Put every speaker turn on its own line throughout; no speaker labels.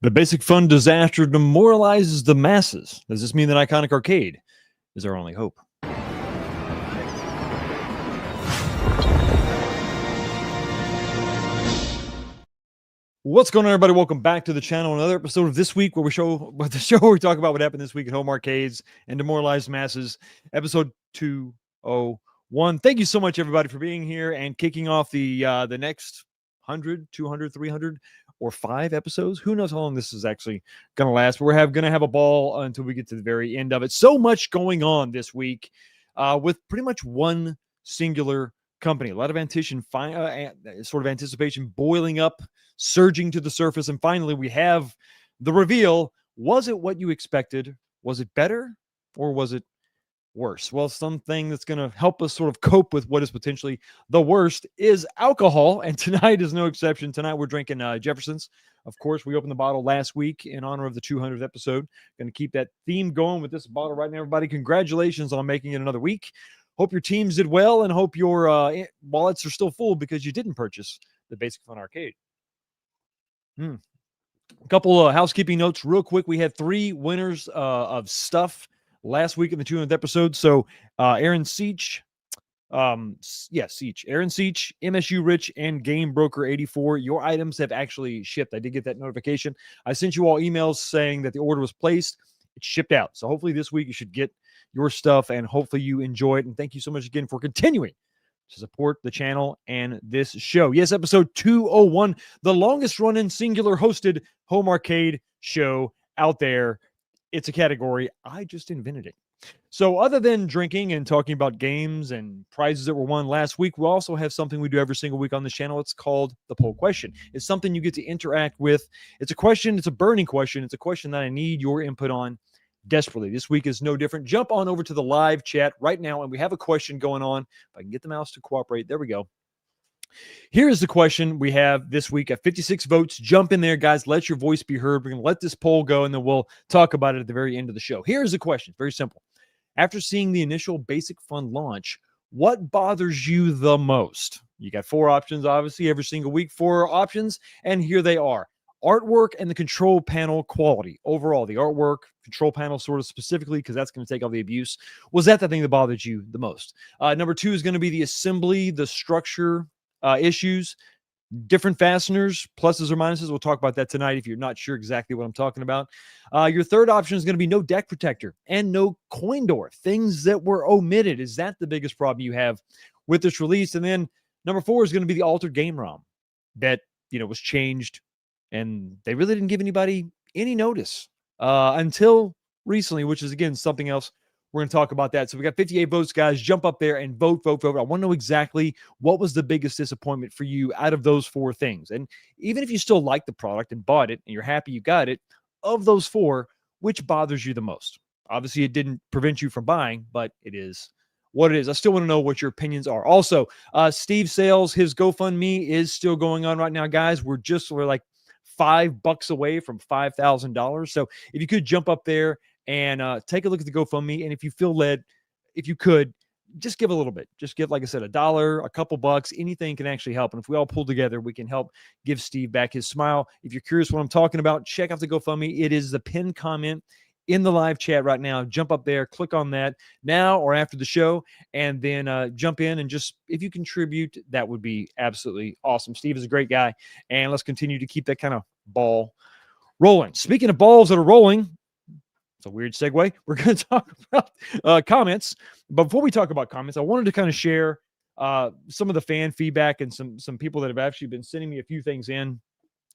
The basic fun disaster demoralizes the masses. Does this mean that Iconic Arcade is our only hope? What's going on, everybody? Welcome back to the channel. Another episode of This Week, where we talk about what happened this week at home arcades and demoralized masses. Episode 201. Thank you so much, everybody, for being here and kicking off the next 100, 200, 300, or 5 episodes. Who knows how long this is actually going to last, but we're going to have a ball until we get to the very end of it. So much going on this week with pretty much one singular company. A lot of anticipation boiling up, surging to the surface, and finally we have the reveal. Was it what you expected? Was it better, or was it worse? Well, something that's going to help us sort of cope with what is potentially the worst is alcohol, and tonight is no exception. Tonight we're drinking Jefferson's. Of course, we opened the bottle last week in honor of the 200th episode. Going to keep that theme going with this bottle right now, everybody. Congratulations on making it another week. Hope your teams did well, and hope your wallets are still full because you didn't purchase the Basic Fun Arcade. A couple of housekeeping notes real quick. We had 3 winners of stuff last week in the 200th episode. So Aaron Seach, Aaron Seach, MSU Rich, and Game Broker 84. Your items have actually shipped. I did get that notification. I sent you all emails saying that the order was placed. It shipped out. So hopefully this week you should get your stuff, and hopefully you enjoy it. And thank you so much again for continuing to support the channel and this show. Yes, episode 201, the longest running singular hosted home arcade show out there. It's a category. I just invented it. So other than drinking and talking about games and prizes that were won last week, we also have something we do every single week on the channel. It's called the poll question. It's something you get to interact with. It's a question. It's a burning question. It's a question that I need your input on desperately. This week is no different. Jump on over to the live chat right now, and we have a question going on. If I can get the mouse to cooperate. There we go. Here is the question we have this week at 56 votes. Jump in there, guys. Let your voice be heard. We're going to let this poll go, and then we'll talk about it at the very end of the show. Here's the question. Very simple. After seeing the initial Basic Fun launch, what bothers you the most? You got 4 options, obviously, every single week. 4 options, and here they are. Artwork and the control panel quality. Overall, the artwork, control panel sort of specifically, because that's going to take all the abuse. Was that the thing that bothered you the most? Number 2 is going to be the assembly, the structure issues, different fasteners, pluses or minuses. We'll talk about that tonight if you're not sure exactly what I'm talking about. Your third option is going to be no deck protector and no coin door. Things that were omitted. Is that the biggest problem you have with this release? And then number 4 is going to be the altered game ROM that, was changed. And they really didn't give anybody any notice until recently, which is, again, something else. We're going to talk about that. So we got 58 votes, guys. Jump up there and vote. I want to know exactly what was the biggest disappointment for you out of those 4 things. And even if you still like the product and bought it and you're happy you got it, of those 4, which bothers you the most? Obviously, it didn't prevent you from buying, but it is what it is. I still want to know what your opinions are. Also, Steve Sales, his GoFundMe is still going on right now, guys. We're like $5 away from $5,000. So if you could jump up there and take a look at the GoFundMe, and if you feel led, if you could, just give a little bit. Just give, like I said, $1, a couple bucks. Anything can actually help. And if we all pull together, we can help give Steve back his smile. If you're curious what I'm talking about, check out the GoFundMe. It is the pinned comment in the live chat right now. Jump up there, click on that now or after the show, and then jump in and just, if you contribute, that would be absolutely awesome. Steve is a great guy, and let's continue to keep that kind of ball rolling. Speaking of balls that are rolling, it's a weird segue. We're going to talk about comments. But before we talk about comments, I wanted to kind of share some of the fan feedback and some people that have actually been sending me a few things in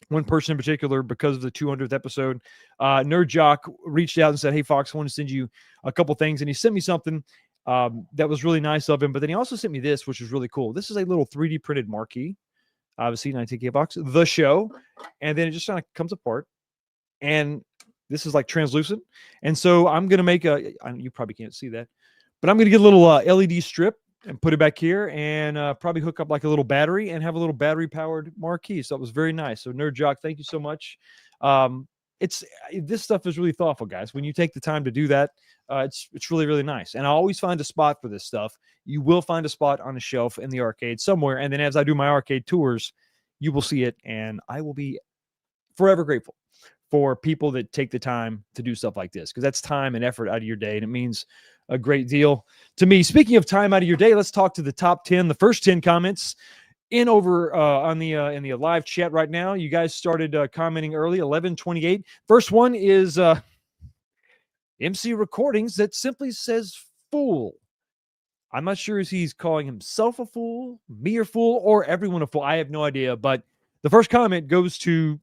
one person in particular, because of the 200th episode, Nerd Jock reached out and said, "Hey Fox, I want to send you a couple things," and he sent me something that was really nice of him. But then he also sent me this, which was really cool. This is a little 3D printed marquee, obviously 19K box, the show, and then it just kind of comes apart, and this is like translucent. And so I'm gonna make you probably can't see that, but I'm gonna get a little LED strip and put it back here, and probably hook up like a little battery and have a little battery powered marquee. So that was very nice. So Nerd Jock, thank you so much. It's this stuff is really thoughtful, guys. When you take the time to do that, it's really, really nice. And I always find a spot for this stuff. You will find a spot on a shelf in the arcade somewhere. And then as I do my arcade tours, you will see it, and I will be forever grateful for people that take the time to do stuff like this, because that's time and effort out of your day, and it means a great deal to me. Speaking of time out of your day, let's talk to the top 10, the first 10 comments in over on the in the live chat right now. You guys started commenting early, 11:28. First one is MC Recordings that simply says fool. I'm not sure if he's calling himself a fool, me a fool, or everyone a fool. I have no idea, but the first comment goes to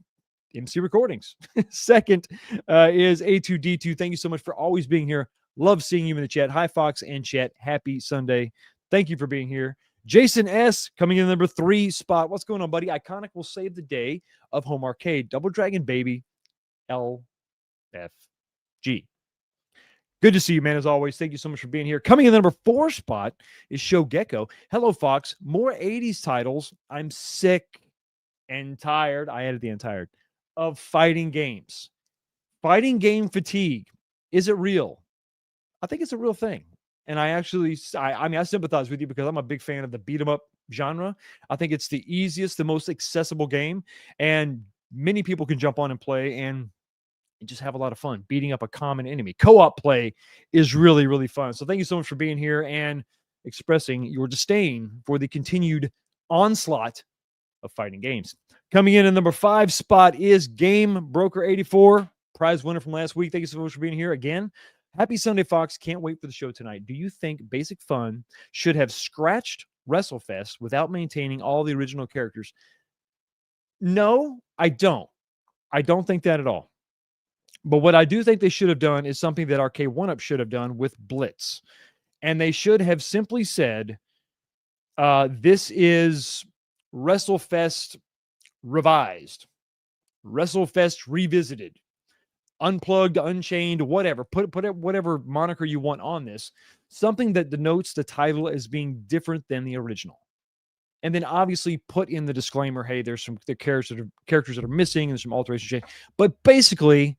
MC Recordings. Second is A2D2. Thank you so much for always being here. Love seeing you in the chat. Hi, Fox and chat. Happy Sunday. Thank you for being here. Jason S. coming in number 3 spot. What's going on, buddy? Iconic will save the day of home arcade. Double Dragon Baby. LFG. Good to see you, man, as always. Thank you so much for being here. Coming in the number 4 spot is Show Gecko. Hello, Fox. More 80s titles. I'm sick and tired. I added the and tired of fighting games. Fighting game fatigue. Is it real? I think it's a real thing. And I actually, I sympathize with you, because I'm a big fan of the beat 'em up genre. I think it's the easiest, the most accessible game, and many people can jump on and play and just have a lot of fun beating up a common enemy. Co-op play is really, really fun. So thank you so much for being here and expressing your disdain for the continued onslaught of fighting games. Coming in at number 5 spot is Game Broker 84, prize winner from last week. Thank you so much for being here again. Happy Sunday, Fox. Can't wait for the show tonight. Do you think Basic Fun should have scratched WrestleFest without maintaining all the original characters? No, I don't. I don't think that at all. But what I do think they should have done is something that Arcade 1-Up should have done with Blitz. And they should have simply said, this is WrestleFest revised, WrestleFest revisited, unplugged, unchained, whatever. Put whatever moniker you want on this. Something that denotes the title as being different than the original. And then obviously put in the disclaimer, hey, there's some characters that are missing, and there's some alterations. But basically,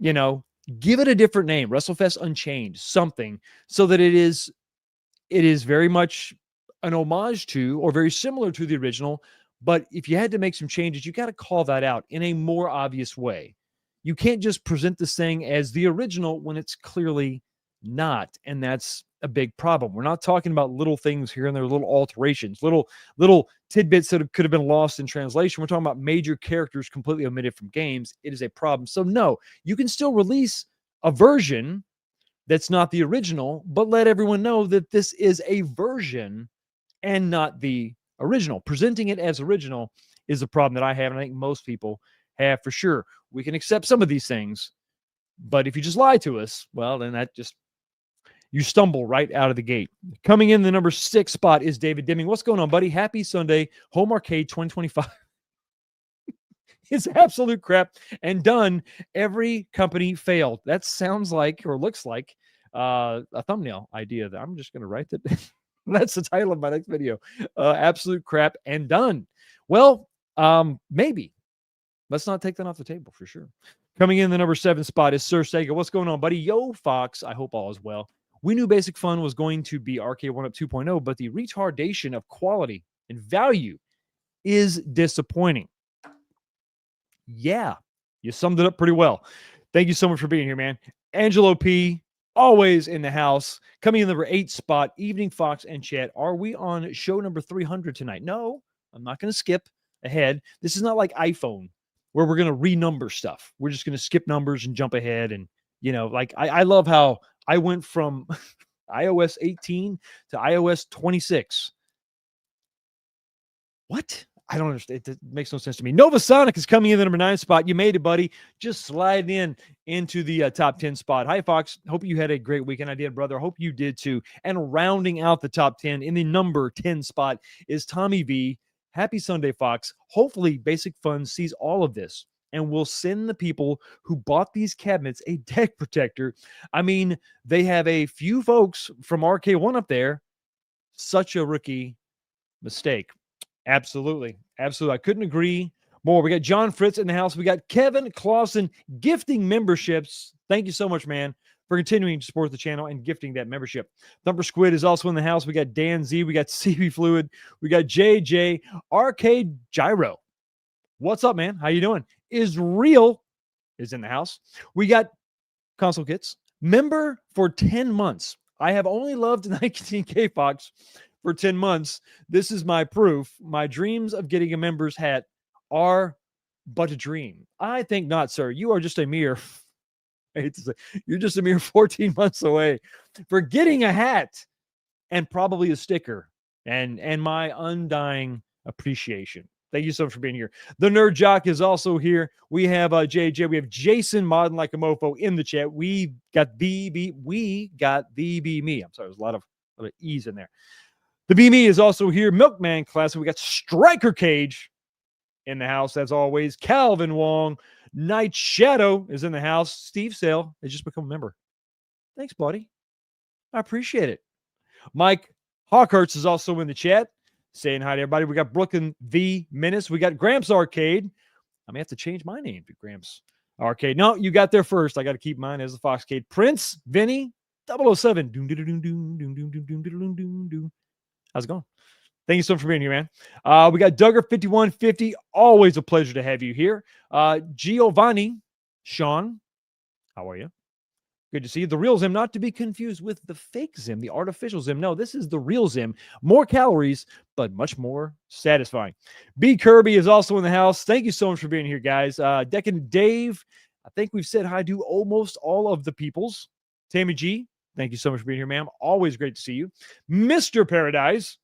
give it a different name, WrestleFest Unchained, something, so that it is very much an homage to, or very similar to, the original. But if you had to make some changes, you got to call that out in a more obvious way. You can't just present this thing as the original when it's clearly not. And that's a big problem. We're not talking about little things here and there, little alterations, little tidbits that could have been lost in translation. We're talking about major characters completely omitted from games. It is a problem. So no, you can still release a version that's not the original, but let everyone know that this is a version and not the original. Presenting it as original is a problem that I have, and I think most people have for sure. We can accept some of these things, but if you just lie to us, well, then that just, you stumble right out of the gate. Coming in the number 6 spot is David Deming. What's going on, buddy? Happy Sunday. Home Arcade 2025 is absolute crap and done. Every company failed. That sounds like, or looks like, a thumbnail idea that I'm just going to write that. That's the title of my next video. Absolute crap and done. Well, maybe. Let's not take that off the table for sure. Coming in the number 7 spot is Sir Sega. What's going on, buddy? Yo, Fox. I hope all is well. We knew Basic Fun was going to be Arcade 1-Up 2.0, but the retardation of quality and value is disappointing. Yeah, you summed it up pretty well. Thank you so much for being here, man. Angelo P., always in the house. Coming in number 8 spot, Evening Fox and chat. Are we on show number 300 tonight? No, I'm not going to skip ahead. This is not like iPhone, where we're going to renumber stuff. We're just going to skip numbers and jump ahead. And, like I love how I went from iOS 18 to iOS 26. What? I don't understand. It makes no sense to me. Nova Sonic is coming in the number 9 spot. You made it, buddy. Just slide into the top 10 spot. Hi, Fox. Hope you had a great weekend. I did, brother. Hope you did too. And rounding out the top 10 in the number 10 spot is Tommy V. Happy Sunday, Fox. Hopefully, Basic Fun sees all of this and will send the people who bought these cabinets a deck protector. I mean, they have a few folks from RK1 up there. Such a rookie mistake. Absolutely. Absolutely. I couldn't agree more. We got John Fritz in the house. We got Kevin Clausen gifting memberships. Thank you so much, man, for continuing to support the channel and gifting that membership. Thumper Squid is also in the house. We got Dan Z. We got CB Fluid. We got JJ. Arcade Gyro. What's up, man? How you doing? Israel is in the house. We got Console Kits. Member for 10 months. I have only loved 19K Fox for 10 months. This is my proof. My dreams of getting a member's hat are but a dream. I think not, sir. You are just a mere, I hate to say, you're just a mere 14 months away for getting a hat and probably a sticker and my undying appreciation. Thank you so much for being here. The Nerd Jock is also here. We have JJ. We have Jason Modding Like a Mofo in the chat. We got the B me. I'm sorry, there's a lot of E's in there. The BME is also here. Milkman Classic. We got Striker Cage in the house, as always. Calvin Wong. Night Shadow is in the house. Steve Sale has just become a member. Thanks, buddy. I appreciate it. Mike Hawkhurst is also in the chat, saying hi to everybody. We got Brooklyn V Menace. We got Gramps Arcade. I may have to change my name to Gramps Arcade. No, you got there first. I got to keep mine as the Foxcade. Prince Vinny 007. How's it going? Thank you so much for being here, man. We got Duggar5150. Always a pleasure to have you here. Giovanni, Sean, how are you? Good to see you. The real Zim, not to be confused with the fake Zim, the artificial Zim. No, this is the real Zim. More calories, but much more satisfying. B. Kirby is also in the house. Thank you so much for being here, guys. Deccan Dave, I think we've said hi to almost all of the peoples. Tammy G, thank you so much for being here, ma'am. Always great to see you. Mr. Paradise,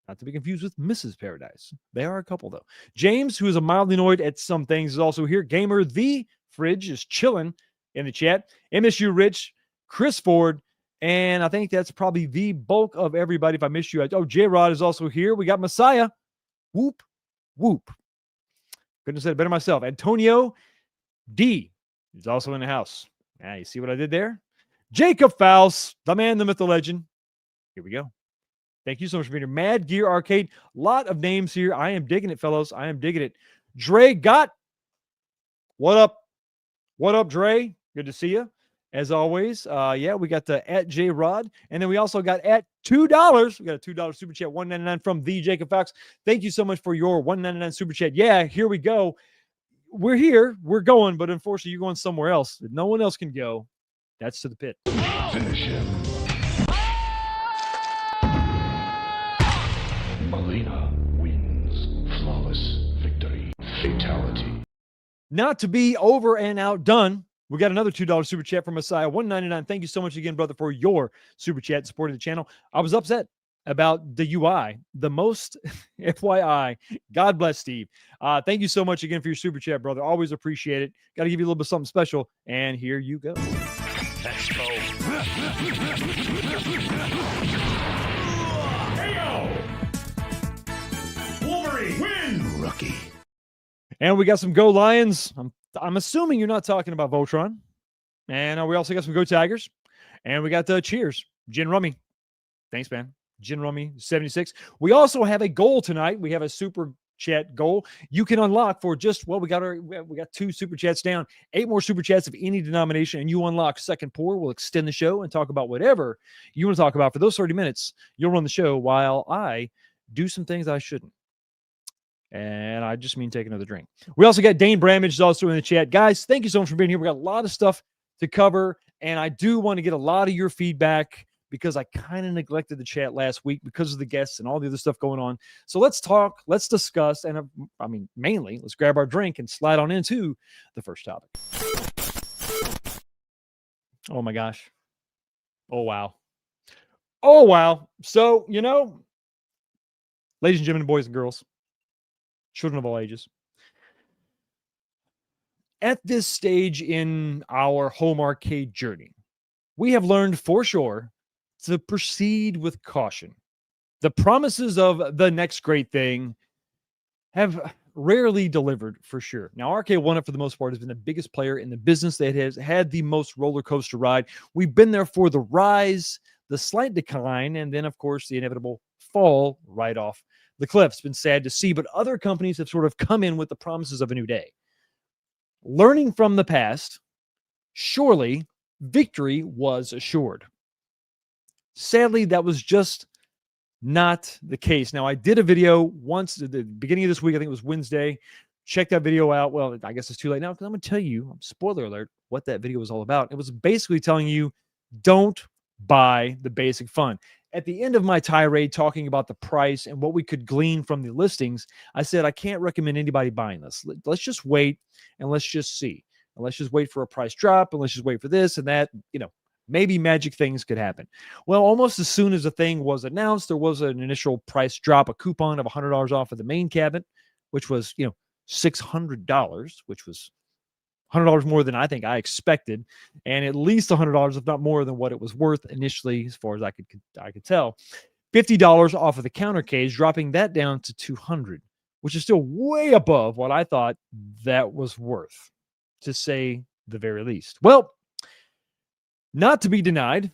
not to be confused with Mrs. Paradise. They are a couple, though. James, who is a mildly annoyed at some things, is also here. Gamer the Fridge is chilling in the chat. MSU Rich, Chris Ford, and I think that's probably the bulk of everybody. If I missed you, J-Rod is also here. We got Messiah. Whoop, whoop. Couldn't have said it better myself. Antonio D is also in the house. Now, you see what I did there? Jacob Faust, the man, the myth, the legend. Here we go. Thank you so much for being here. Mad Gear Arcade. Lot of names here. I am digging it, fellows. I am digging it. Dre Got. What up? What up, Dre? Good to see you. As always. Yeah, we got the at J Rod. And then we also got at $2. We got a $2 super chat, $1.99 from the Jacob Fox. Thank you so much for your $1.99 super chat. Yeah, here we go. We're here. We're going, but unfortunately, you're going somewhere else. No one else can go. That's to the pit.
Finish him. Melina wins. Flawless victory. Fatality.
Not to be over and outdone, we got another $2 super chat from Messiah, $1.99. Thank you so much again, brother, for your super chat supporting the channel. I was upset about the UI, the most FYI. God bless Steve. Thank you so much again for your super chat, brother. Always appreciate it. Got to give you a little bit of something special. And here you go.
Let's go. Wolverine win. Rookie.
And we got some Go Lions. I'm assuming you're not talking about Voltron. And we also got some Go Tigers. And we got the Cheers. Gin Rummy. Thanks, man. Gin Rummy 76. We also have a goal tonight. We have a super chat goal you can unlock for just, well, we got 2 super chats down, 8 more super chats of any denomination, and you unlock second pour. We'll extend the show and talk about whatever you want to talk about for those 30 minutes. You'll run the show while I do some things I shouldn't. And I just mean take another drink. We also got Dane Bramage also in the chat. Guys, thank you so much for being here. We got a lot of stuff to cover, and I do want to get a lot of your feedback because I kind of neglected the chat last week because of the guests and all the other stuff going on. So let's talk, let's discuss, and mainly, let's grab our drink and slide on into the first topic. Oh my gosh. Oh, wow. Oh, wow. So, ladies and gentlemen, boys and girls, children of all ages. At this stage in our home arcade journey, we have learned for sure to proceed with caution. The promises of the next great thing have rarely delivered for sure. Now, Arcade One Up for the most part has been the biggest player in the business that has had the most roller coaster ride. We've been there for the rise, the slight decline, and then, of course, the inevitable fall right off the cliff. It's been sad to see, but other companies have sort of come in with the promises of a new day. Learning from the past, surely victory was assured. Sadly, that was just not the case. Now, I did a video once at the beginning of this week. I think it was Wednesday. Check that video out. Well, I guess it's too late now because I'm going to tell you, spoiler alert, what that video was all about. It was basically telling you, don't buy the basic fun. At the end of my tirade talking about the price and what we could glean from the listings, I said, I can't recommend anybody buying this. Let's just wait and let's just see. And let's just wait for a price drop and let's just wait for this and that. Maybe magic things could happen. Well, almost as soon as the thing was announced, there was an initial price drop, a coupon of $100 off of the main cabinet, which was, $600, which was $100 more than I think I expected, and at least $100, if not more than what it was worth initially, as far as I could tell. $50 off of the counter cage, dropping that down to $200, which is still way above what I thought that was worth, to say the very least. Well, not to be denied,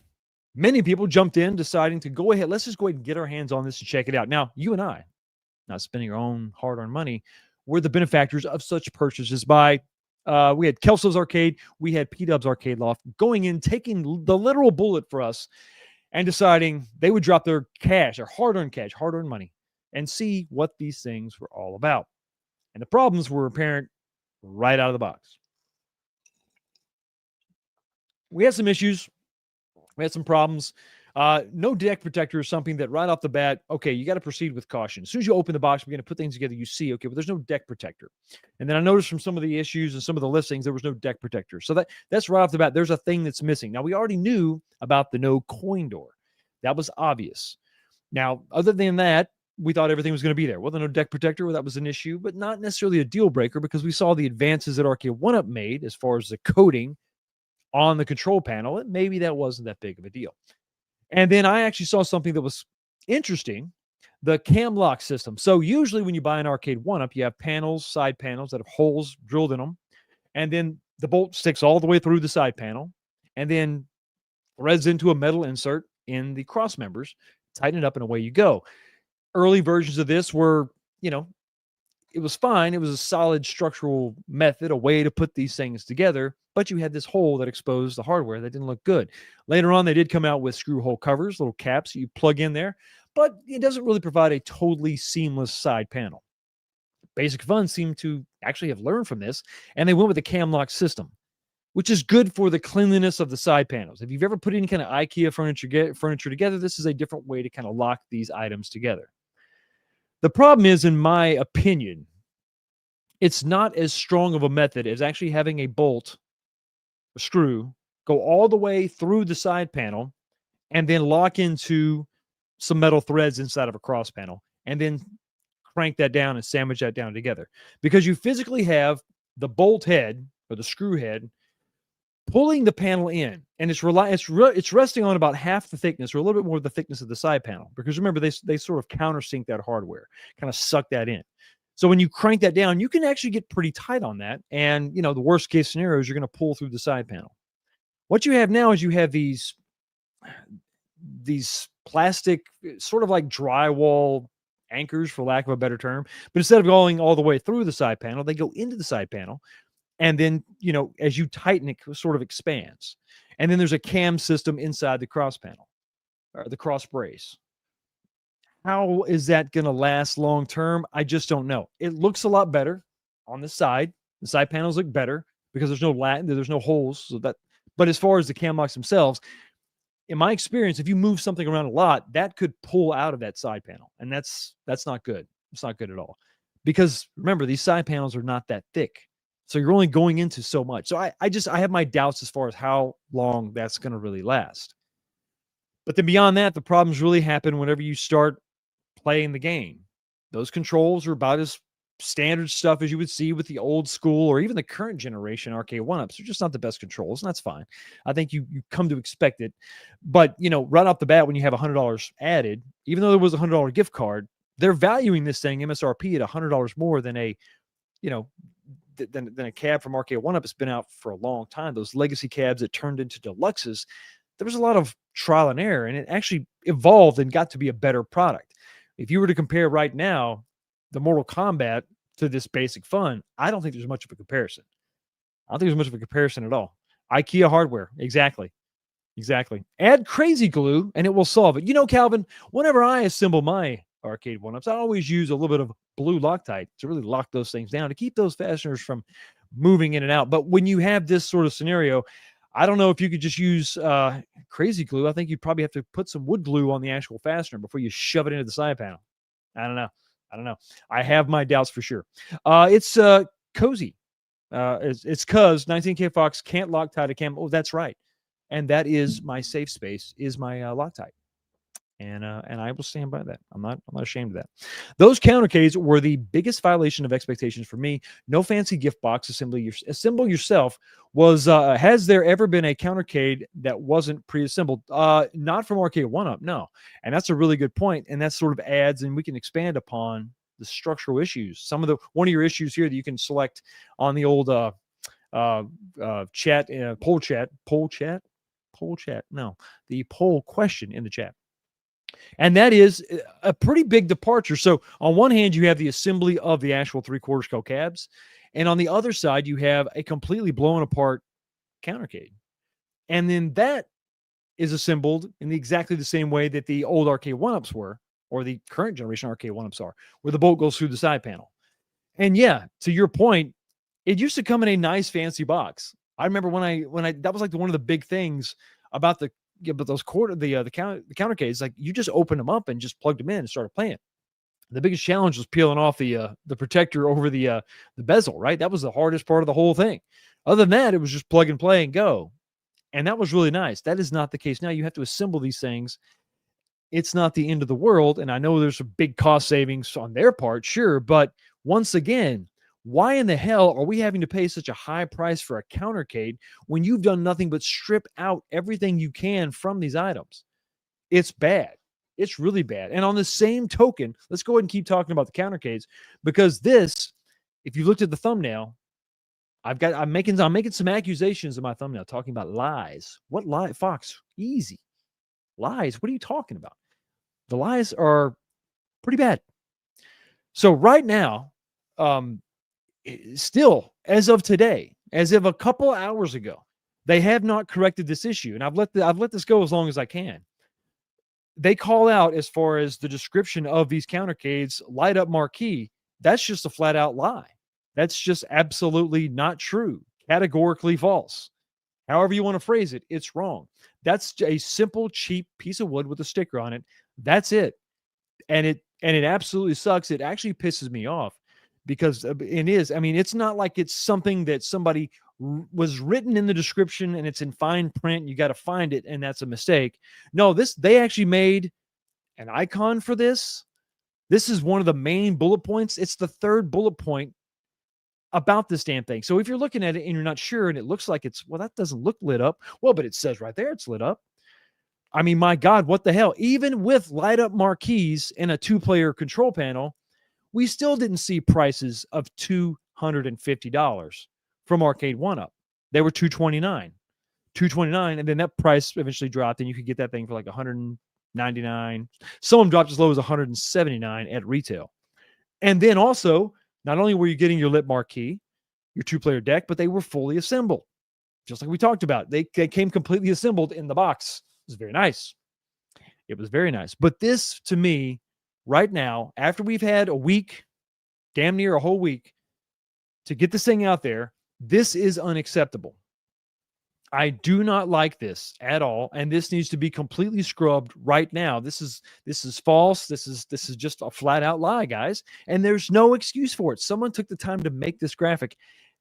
many people jumped in deciding to go ahead. Let's just go ahead and get our hands on this and check it out. Now, you and I, not spending our own hard-earned money, were the benefactors of such purchases by, we had Kelso's Arcade, we had P-Dub's Arcade Loft, going in, taking the literal bullet for us and deciding they would drop their cash, their hard-earned money, and see what these things were all about. And the problems were apparent right out of the box. We had some issues. We had some problems. No deck protector is something that right off the bat, okay, you got to proceed with caution. As soon as you open the box, we're going to put things together, you see, okay, but there's no deck protector. And then I noticed from some of the issues and some of the listings, there was no deck protector. So that's right off the bat. There's a thing that's missing. Now, we already knew about the no coin door. That was obvious. Now, other than that, we thought everything was going to be there. Well, the no deck protector, well, that was an issue, but not necessarily a deal breaker because we saw the advances that Arcade One Up made as far as the coating on the control panel, and maybe that wasn't that big of a deal. And then I actually saw something that was interesting, the cam lock system. So usually when you buy an Arcade One Up, you have panels, side panels that have holes drilled in them, and then the bolt sticks all the way through the side panel, and then threads into a metal insert in the cross members, tighten it up, and away you go. Early versions of this were, it was fine. It was a solid structural method, a way to put these things together, but you had this hole that exposed the hardware that didn't look good. Later on, they did come out with screw hole covers, little caps you plug in there, but it doesn't really provide a totally seamless side panel. Basic Fun seemed to actually have learned from this, and they went with the cam lock system, which is good for the cleanliness of the side panels. If you've ever put any kind of IKEA furniture together, this is a different way to kind of lock these items together. The problem is, in my opinion, it's not as strong of a method as actually having a bolt, a screw, go all the way through the side panel and then lock into some metal threads inside of a cross panel and then crank that down and sandwich that down together. Because you physically have the bolt head or the screw head pulling the panel in, and it's resting on about half the thickness or a little bit more of the thickness of the side panel. Because remember, they sort of countersink that hardware, kind of suck that in. So when you crank that down, you can actually get pretty tight on that. And, the worst case scenario is you're going to pull through the side panel. What you have now is you have these plastic, sort of like drywall anchors, for lack of a better term. But instead of going all the way through the side panel, they go into the side panel. And then, as you tighten it, sort of expands. And then there's a cam system inside the cross panel, or the cross brace. How is that going to last long term? I just don't know. It looks a lot better on the side. The side panels look better because there's no holes. But as far as the cam locks themselves, in my experience, if you move something around a lot, that could pull out of that side panel, and that's not good. It's not good at all, because remember, these side panels are not that thick. So you're only going into so much. So I have my doubts as far as how long that's going to really last. But then beyond that, the problems really happen whenever you start playing the game. Those controls are about as standard stuff as you would see with the old school or even the current generation arcade one-ups. They're just not the best controls, and that's fine. I think you come to expect it. But, right off the bat, when you have $100 added, even though there was a $100 gift card, they're valuing this thing MSRP at $100 more than you know, than a cab from Arcade One Up. It's been out for a long time. Those legacy cabs that turned into deluxes, there was a lot of trial and error, and it actually evolved and got to be a better product. If you were to compare right now the Mortal Kombat to this basic fun, I don't think there's much of a comparison. I don't think there's much of a comparison at all. IKEA hardware, exactly. Exactly. Add crazy glue and it will solve it. Calvin, whenever I assemble my arcade one-ups, I always use a little bit of blue Loctite to really lock those things down to keep those fasteners from moving in and out. But when you have this sort of scenario, I don't know if you could just use crazy glue. I think you'd probably have to put some wood glue on the actual fastener before you shove it into the side panel. I don't know. I have my doubts for sure. It's cozy. It's because 19K Fox can't Loctite a cam. Oh, that's right. And that is my safe space, is my Loctite. And I will stand by that. I'm not ashamed of that. Those countercades were the biggest violation of expectations for me. No fancy gift box assemble yourself was. Has there ever been a countercade that wasn't pre-assembled? Not from Arcade One Up, no. And that's a really good point. And that sort of adds, and we can expand upon the structural issues. One of your issues here that you can select on the old chat, poll chat. No, the poll question in the chat. And that is a pretty big departure. So on one hand, you have the assembly of the actual 3/4 scale cabs. And on the other side, you have a completely blown apart countercade. And then that is assembled in exactly the same way that the old arcade one-ups were, or the current generation arcade one-ups are, where the bolt goes through the side panel. And yeah, to your point, it used to come in a nice fancy box. I remember when I that was like one of the big things about those countercades. Like, you just opened them up and just plugged them in and started playing. The biggest challenge was peeling off the protector over the bezel, right? That was the hardest part of the whole thing. Other than that, it was just plug and play and go. And that was really nice. That is not the case now. You have to assemble these things. It's not the end of the world. And I know there's a big cost savings on their part, sure. But once again, why in the hell are we having to pay such a high price for a countercade when you've done nothing but strip out everything you can from these items? It's bad. It's really bad. And on the same token, let's go ahead and keep talking about the countercades, because this, if you looked at the thumbnail, I'm making some accusations in my thumbnail talking about lies. What lie? Fox, easy. Lies. What are you talking about? The lies are pretty bad. So right now, still, as of today, as of a couple hours ago, they have not corrected this issue, and I've let this go as long as I can. They call out, as far as the description of these countercades, light up marquee. That's just a flat out lie. That's just absolutely not true. Categorically false. However you want to phrase it, it's wrong. That's a simple, cheap piece of wood with a sticker on it. That's it. And it absolutely sucks. It actually pisses me off, because it is. I mean, it's not like it's something that somebody was written in the description and it's in fine print. You got to find it, and that's a mistake. No, they actually made an icon for this. This is one of the main bullet points. It's the third bullet point about this damn thing. So if you're looking at it and you're not sure, and it looks like that doesn't look lit up. Well, but it says right there it's lit up. I mean, my God, what the hell? Even with light up marquees and a 2-player control panel, we still didn't see prices of $250 from Arcade One Up. They were $229, and then that price eventually dropped, and you could get that thing for like $199. Some of them dropped as low as $179 at retail. And then also, not only were you getting your lit marquee, your 2-player deck, but they were fully assembled, just like we talked about. They came completely assembled in the box. It was very nice. It was very nice. But this, to me, right now, after we've had a week, damn near a whole week, to get this thing out there, this is unacceptable. I do not like this at all, and this needs to be completely scrubbed right now. This is false. This is just a flat out lie, guys, and there's no excuse for it. Someone took the time to make this graphic,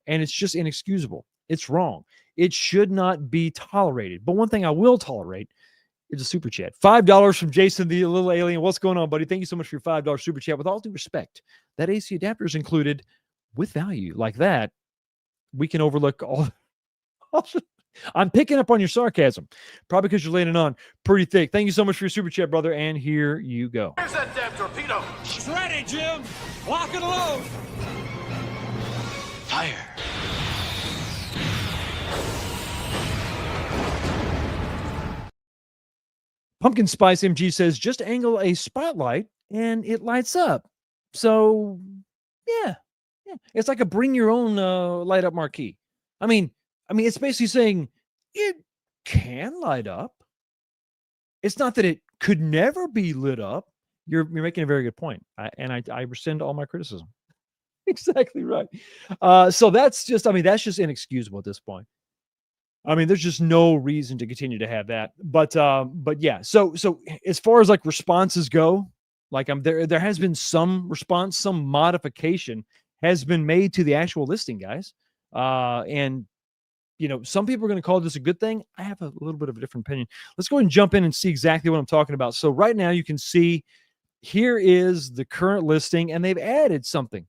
and it's just inexcusable. It's wrong. It should not be tolerated. But one thing I will tolerate It's a super chat. $5 from Jason, the little alien. What's going on, buddy? Thank you so much for your $5 super chat. With all due respect, that AC adapter is included with value like that. We can overlook all. I'm picking up on your sarcasm, probably because you're laying it on pretty thick. Thank you so much for your super chat, brother. And here you go.
Here's that damn torpedo.
It's ready, Jim. Lock and load.
Fire.
Pumpkin Spice MG says, just angle a spotlight and it lights up. So, yeah. It's like a bring your own light up marquee. I mean, it's basically saying it can light up. It's not that it could never be lit up. You're making a very good point. I rescind all my criticism. Exactly right. So that's just inexcusable at this point. I mean, there's just no reason to continue to have that. But yeah. So as far as like responses go, like there has been some response, some modification has been made to the actual listing, guys. And some people are going to call this a good thing. I have a little bit of a different opinion. Let's go ahead and jump in and see exactly what I'm talking about. So right now you can see here is the current listing, and they've added something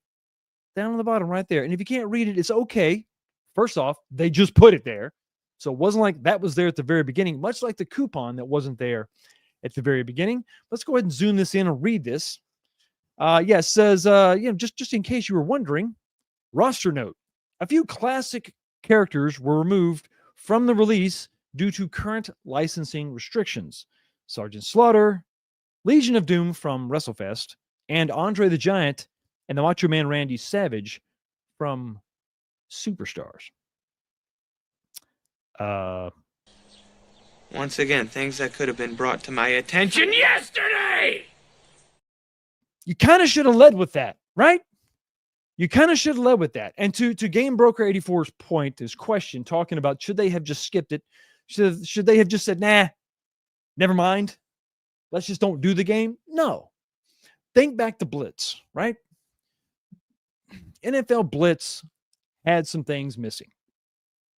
down on the bottom right there. And if you can't read it, it's okay. First off, they just put it there. So it wasn't like that was there at the very beginning, much like the coupon that wasn't there at the very beginning. Let's go ahead and zoom this in and read this. It says, just in case you were wondering, roster note. A few classic characters were removed from the release due to current licensing restrictions. Sergeant Slaughter, Legion of Doom from WrestleFest, and Andre the Giant and the Macho Man Randy Savage from Superstars.
Once again, things that could have been brought to my attention yesterday.
You kind of should have led with that, right? You kind of should have led with that. And to Game Broker 84's point, his question talking about should they have just skipped it? Should they have just said, nah, never mind. Let's just don't do the game? No. Think back to Blitz, right? NFL Blitz had some things missing.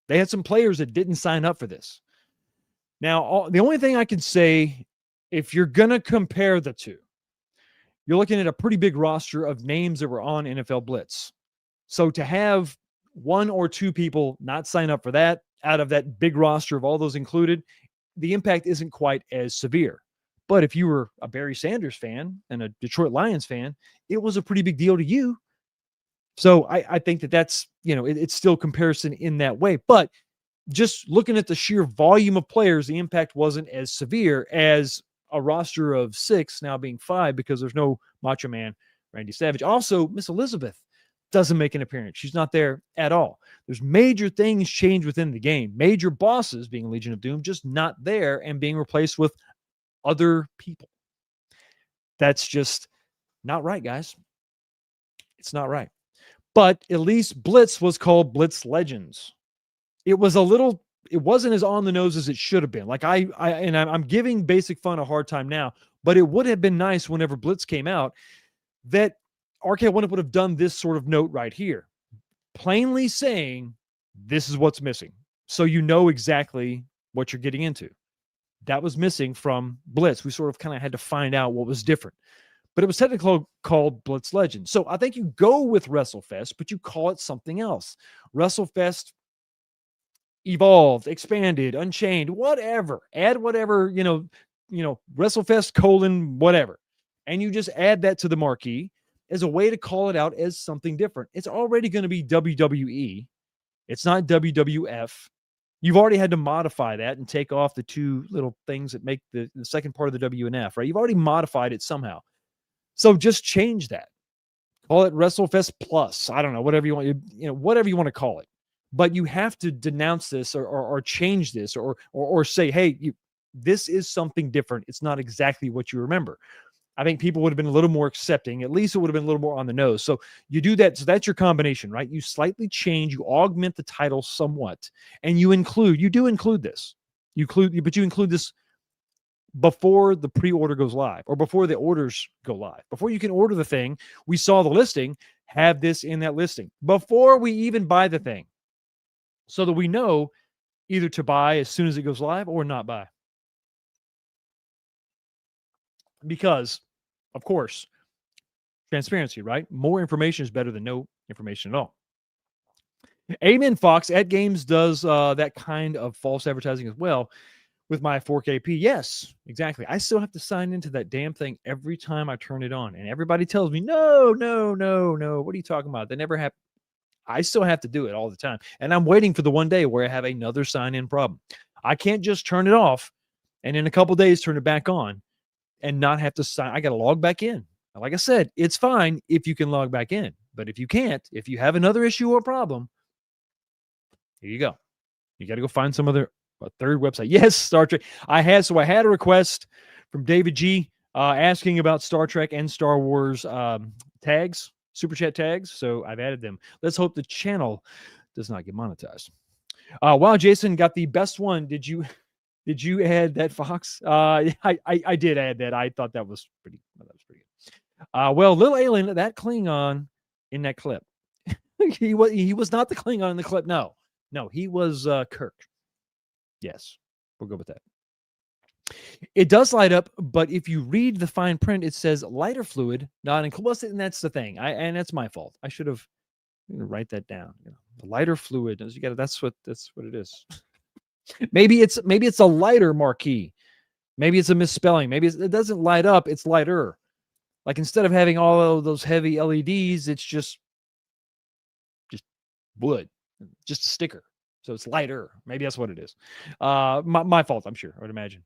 They had some players that didn't sign up for this. Now, the only thing I can say, if you're going to compare the two, you're looking at a pretty big roster of names that were on NFL Blitz. So to have one or two people not sign up for that out of that big roster of all those included, the impact isn't quite as severe. But if you were a Barry Sanders fan and a Detroit Lions fan, it was a pretty big deal to you. So I think that's, it's still comparison in that way. But just looking at the sheer volume of players, the impact wasn't as severe as a roster of 6 now being 5 because there's no Macho Man Randy Savage. Also, Miss Elizabeth doesn't make an appearance. She's not there at all. There's major things change within the game. Major bosses, being Legion of Doom, just not there and being replaced with other people. That's just not right, guys. It's not right. But at least Blitz was called Blitz Legends. It wasn't as on the nose as it should have been. Like I'm giving Basic Fun a hard time now, but it would have been nice whenever Blitz came out that RK1 would have done this sort of note right here, plainly saying this is what's missing. So you know exactly what you're getting into. That was missing from Blitz. We sort of kind of had to find out what was different. But it was technically called Blitz Legends. So I think you go with WrestleFest, but you call it something else. WrestleFest Evolved, Expanded, Unchained, whatever. Add whatever, WrestleFest : whatever. And you just add that to the marquee as a way to call it out as something different. It's already going to be WWE. It's not WWF. You've already had to modify that and take off the two little things that make the second part of the W and F, right? You've already modified it somehow. So just change that. Call it WrestleFest Plus. I don't know, whatever you want, whatever you want to call it. But you have to denounce this or change this or say, hey, this is something different. It's not exactly what you remember. I think people would have been a little more accepting. At least it would have been a little more on the nose. So you do that. So that's your combination, right? You slightly change, you augment the title somewhat, and you do include this. But you include this before the pre-order goes live or before the orders go live. Before you can order the thing, we saw the listing, have this in that listing before we even buy the thing so that we know either to buy as soon as it goes live or not buy. because, of course, transparency, right? More information is better than no information at all. Amen Fox at Games does that kind of false advertising as well with my 4KP. Yes, exactly. I still have to sign into that damn thing every time I turn it on. And everybody tells me, no, no, no, no. What are you talking about? They never have. I still have to do it all the time. And I'm waiting for the one day where I have another sign in problem. I can't just turn it off and in a couple days turn it back on and not have to sign. I got to log back in. Like I said, it's fine if you can log back in. But if you can't, if you have another issue or problem, here you go. You got to go find some other third website. Yes, Star Trek. I had a request from David G asking about Star Trek and Star Wars tags, super chat tags. So I've added them. Let's hope the channel does not get monetized. Wow, Jason got the best one. Did you add that, Fox? I did add that. I thought that was pretty. Well, that was pretty good. Well, little alien, that Klingon in that clip. he was not the Klingon in the clip. No, he was Kirk. Yes, we'll go with that. It does light up, but if you read the fine print, it says lighter fluid, not included. And that's the thing. And that's my fault. I should have write that down. The lighter fluid. You got that's what it is. maybe it's a lighter marquee. Maybe it's a misspelling. Maybe it doesn't light up. It's lighter. Like instead of having all of those heavy LEDs, it's just wood, just a sticker. So it's lighter. Maybe that's what it is. My fault, I'm sure. I would imagine.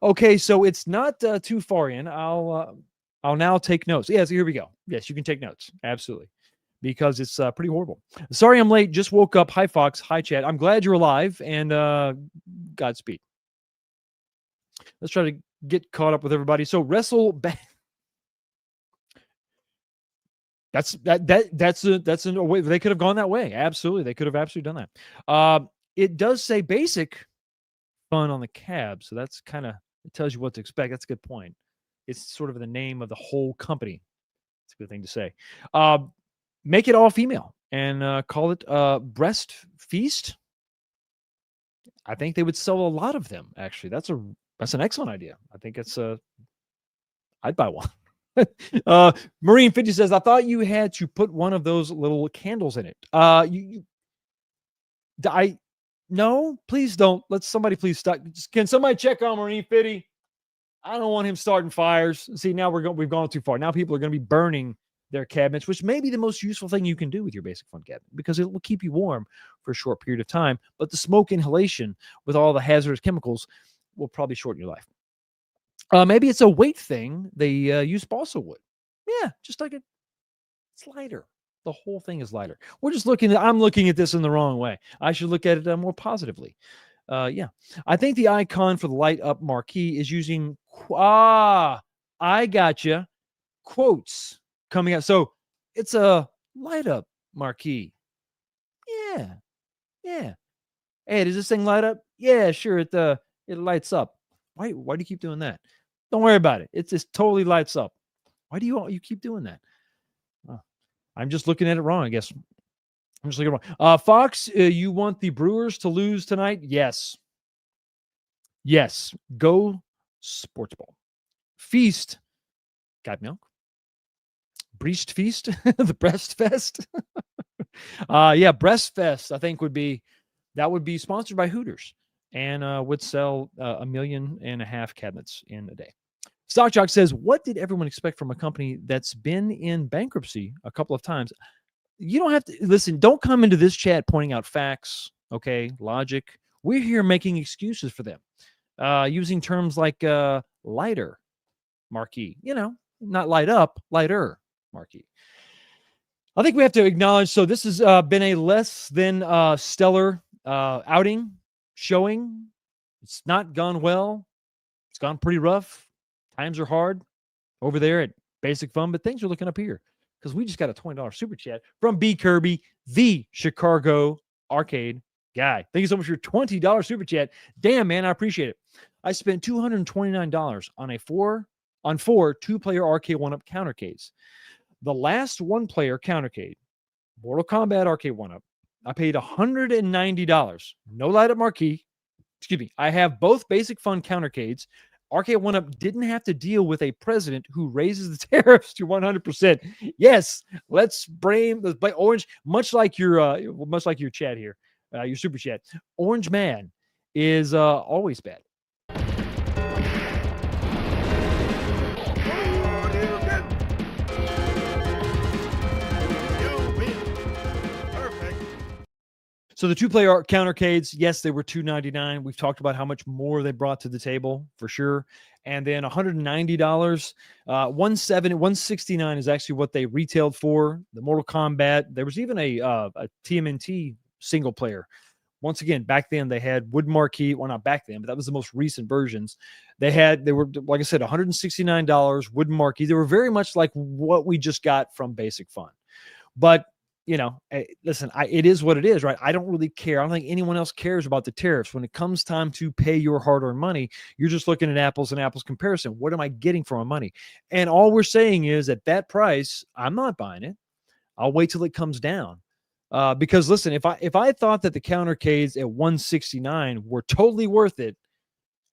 Okay, so it's not too far in. I'll now take notes. Yes, here we go. Yes, you can take notes. Absolutely. Because it's pretty horrible. Sorry I'm late. Just woke up. Hi, Fox. Hi, Chad. I'm glad you're alive, and Godspeed. Let's try to get caught up with everybody. So wrestle back. That's a way they could have gone that way. Absolutely. They could have absolutely done that. It does say basic fun on the cab. So that's it tells you what to expect. That's a good point. It's sort of the name of the whole company. It's a good thing to say. Make it all female and call it Breast Feast. I think they would sell a lot of them. Actually, that's an excellent idea. I think I'd buy one. Marine 50 says, I thought you had to put one of those little candles in it. No, please don't. Let somebody please stop. Can somebody check on Marine 50? I don't want him starting fires. See, now we've gone too far. Now people are going to be burning their cabinets, which may be the most useful thing you can do with your basic fun cabinet because it will keep you warm for a short period of time. But the smoke inhalation with all the hazardous chemicals will probably shorten your life. Maybe it's a weight thing. They use balsa wood. Yeah, just like it's lighter. The whole thing is lighter. I'm looking at this in the wrong way. I should look at it more positively. Yeah. I think the icon for the light up marquee is using, I gotcha, quotes coming out. So it's a light up marquee. Yeah. Yeah. Hey, does this thing light up? Yeah, sure. It lights up. Why do you keep doing that? Don't worry about it. It just totally lights up. Why do you keep doing that? I'm just looking at it wrong, I guess. I'm just looking wrong. Fox, you want the Brewers to lose tonight? Yes. Yes. Go sports ball. Feast. Got milk? Breast Feast? The Breast Fest? Yeah, Breast Fest, I think would be sponsored by Hooters. And would sell 1.5 million cabinets in a day. Stock Jock says, what did everyone expect from a company that's been in bankruptcy a couple of times? You don't have to listen. Don't come into this chat pointing out facts, okay, logic. We're here making excuses for them, using terms like lighter marquee, not light up, lighter marquee. I think we have to acknowledge, so this has been a less than stellar showing. It's not gone well. It's gone pretty rough. Times are hard over there at Basic Fun, but things are looking up here because we just got a $20 super chat from B. Kirby, the Chicago arcade guy. Thank you so much for your $20 super chat. Damn, man, I appreciate it. I spent $229 on four two-player arcade one-up countercades. The last one-player countercade, Mortal Kombat arcade one-up, I paid $190. No light-up marquee. Excuse me. I have both Basic Fun countercades. Arcade 1-Up didn't have to deal with a president who raises the tariffs to 100%. Yes, let's blame Orange, much like your chat here, your super chat. Orange Man is always bad. So the two-player countercades, yes, they were $299. We've talked about how much more they brought to the table for sure. And then $190, 169 is actually what they retailed for. The Mortal Kombat. There was even a TMNT single player. Once again, back then they had wood marquee. Well, not back then, but that was the most recent versions. They were, like I said, $169 wood marquee. They were very much like what we just got from Basic Fun. But listen, it is what it is, right? I don't really care. I don't think anyone else cares about the tariffs. When it comes time to pay your hard-earned money, you're just looking at apples and apples comparison. What am I getting for my money? And all we're saying is at that price, I'm not buying it. I'll wait till it comes down. Because listen, if I thought that the countercades at 169 were totally worth it,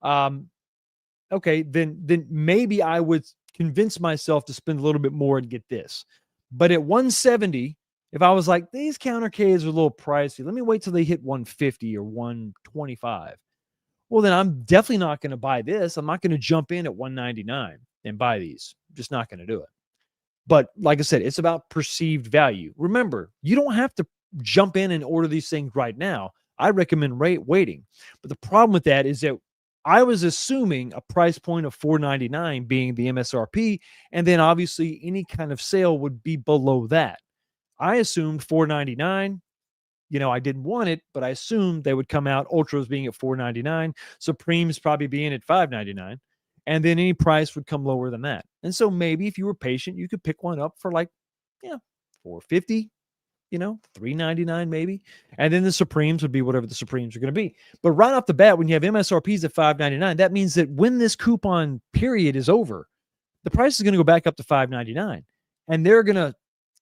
okay, then maybe I would convince myself to spend a little bit more and get this. But at 170, if I was like, these countercades are a little pricey, let me wait till they hit 150 or 125. Well, then I'm definitely not going to buy this. I'm not going to jump in at 199 and buy these. I'm just not going to do it. But like I said, it's about perceived value. Remember, you don't have to jump in and order these things right now. I recommend waiting. But the problem with that is that I was assuming a price point of $499 being the MSRP, and then obviously any kind of sale would be below that. I assumed $499. I didn't want it, but I assumed they would come out. Ultras being at $499, Supremes probably being at $599, and then any price would come lower than that. And so maybe if you were patient, you could pick one up for like, $450, $399 maybe, and then the Supremes would be whatever the Supremes are going to be. But right off the bat, when you have MSRPs at $599, that means that when this coupon period is over, the price is going to go back up to $599, and they're going to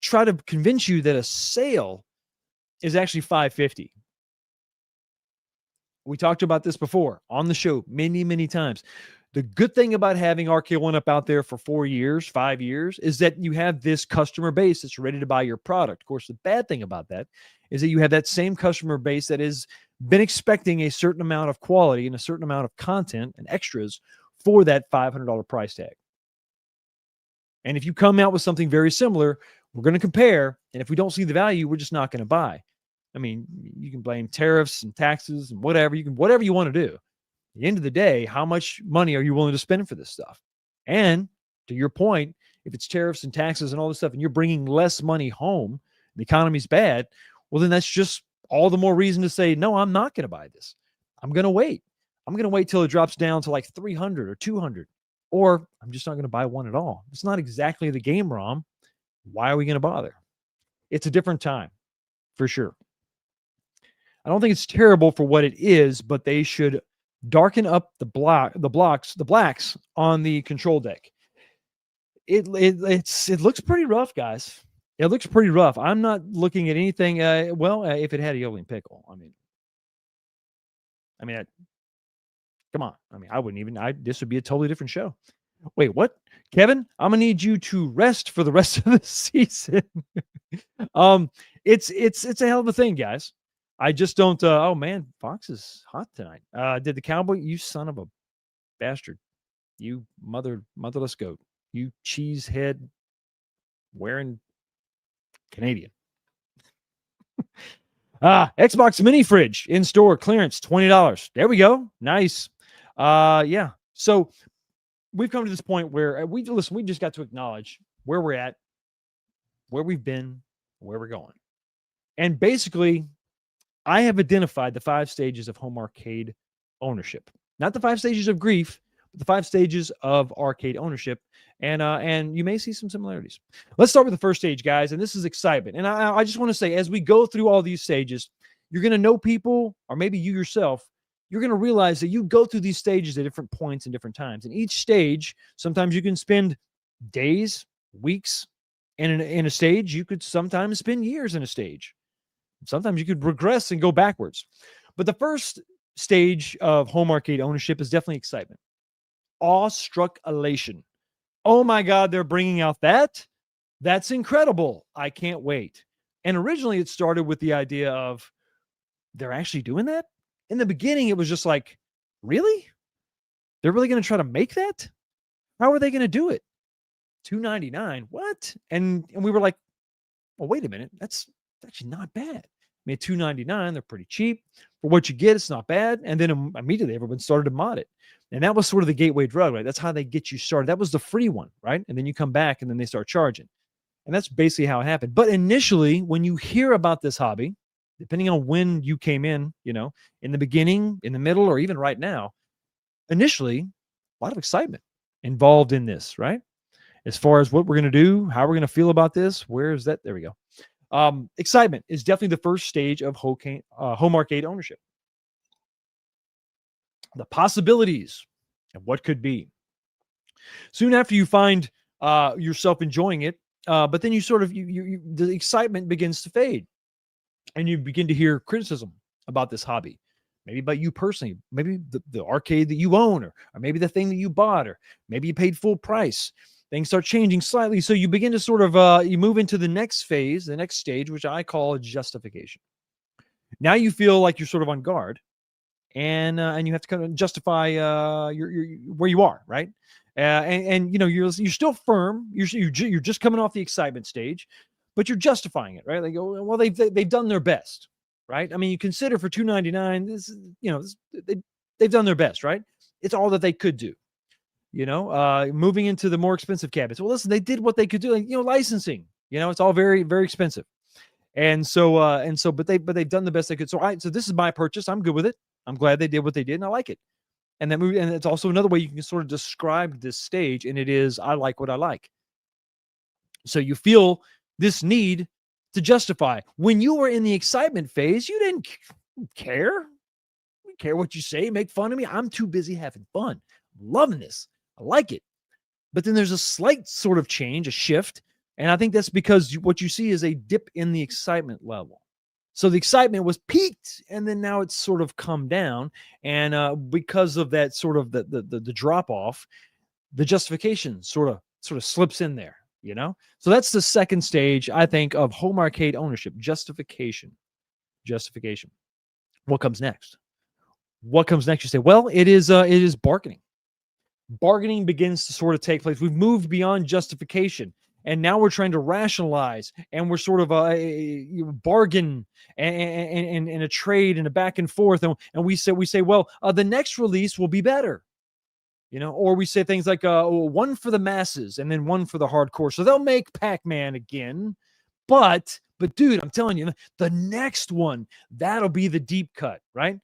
try to convince you that a sale is actually $550. We talked about this before on the show many, many times. The good thing about having RK1-Up out there for 4 years, 5 years, is that you have this customer base that's ready to buy your product. Of course, the bad thing about that is that you have that same customer base that has been expecting a certain amount of quality and a certain amount of content and extras for that $500 price tag. And if you come out with something very similar, we're going to compare. And if we don't see the value, we're just not going to buy. I mean, you can blame tariffs and taxes and whatever you want to do. At the end of the day, how much money are you willing to spend for this stuff? And to your point, if it's tariffs and taxes and all this stuff, and you're bringing less money home, the economy's bad, well, then that's just all the more reason to say, no, I'm not going to buy this. I'm going to wait. I'm going to wait till it drops down to like 300 or 200, or I'm just not going to buy one at all. It's not exactly the game ROM. Why are we going to bother? It's a different time for sure. I don't think it's terrible for what it is, but they should darken up the blacks on the control deck. It looks pretty rough, guys. It looks pretty rough. I'm not looking at anything. If it had a Yodeling pickle, come on. I wouldn't even. This would be a totally different show. Wait, what? Kevin, I'm gonna need you to rest for the rest of the season. It's a hell of a thing, guys. I just don't. Oh man, Fox is hot tonight. Did the Cowboy? You son of a bastard! You motherless goat! You cheesehead wearing Canadian. Xbox mini fridge in store clearance, $20. There we go. Nice. Yeah. So we've come to this point where we just got to acknowledge where we're at, where we've been, where we're going. And basically, I have identified the 5 stages of home arcade ownership. Not the 5 stages of grief, but the 5 stages of arcade ownership. And you may see some similarities. Let's start with the first stage, guys. And this is excitement. And I just want to say, as we go through all these stages, you're going to know people, or maybe you yourself, you're going to realize that you go through these stages at different points and different times. And each stage, sometimes you can spend days, weeks in a stage. You could sometimes spend years in a stage. Sometimes you could regress and go backwards. But the first stage of home arcade ownership is definitely excitement. awestruck elation. Oh my God, they're bringing out that? That's incredible. I can't wait. And originally it started with the idea of they're actually doing that. In the beginning, it was just like, really? They're really going to try to make that? How are they going to do it? $299. What? And we were like, well, wait a minute. That's actually not bad. I mean, $299, they're pretty cheap. For what you get, it's not bad. And then immediately everyone started to mod it. And that was sort of the gateway drug, right? That's how they get you started. That was the free one, right? And then you come back and then they start charging. And that's basically how it happened. But initially, when you hear about this hobby, depending on when you came in, in the beginning, in the middle, or even right now, initially, a lot of excitement involved in this, right? As far as what we're going to do, how we're going to feel about this, where is that? There we go. Excitement is definitely the first stage of home arcade ownership. The possibilities of what could be. Soon after you find yourself enjoying it, but then you sort of, the excitement begins to fade. And you begin to hear criticism about this hobby, maybe about you personally, maybe the arcade that you own, or maybe the thing that you bought, or maybe you paid full price. Things start changing slightly. So you begin to sort of, you move into the next phase, the next stage, which I call justification. Now you feel like you're sort of on guard, and you have to kind of justify your where you are, right? And you're still firm. You're just coming off the excitement stage, but you're justifying it, right? They go, well, they've done their best, right? I mean, you consider for $299, this, they've done their best, right? It's all that they could do, moving into the more expensive cabinets. Well, listen, they did what they could do, licensing, it's all very, very expensive. And so, but they've done the best they could. So this is my purchase. I'm good with it. I'm glad they did what they did, and I like it. And that movie, and it's also another way you can sort of describe this stage, and it is, I like what I like. So you feel this need to justify. When you were in the excitement phase, you didn't care. You didn't care what you say, make fun of me. I'm too busy having fun. I'm loving this. I like it. But then there's a slight sort of change, a shift. And I think that's because what you see is a dip in the excitement level. So the excitement was peaked, and then now it's sort of come down. And because of that sort of the drop off, the justification sort of slips in there. So that's the second stage, I think, of home arcade ownership. Justification. What comes next? You say, well, it is bargaining. Bargaining begins to sort of take place. We've moved beyond justification, and now we're trying to rationalize, and we're sort of a bargain and a trade and a back and forth. And we say, well, the next release will be better. Or we say things like one for the masses and then one for the hardcore. So they'll make Pac-Man again, but dude, I'm telling you, the next one, that'll be the deep cut, right?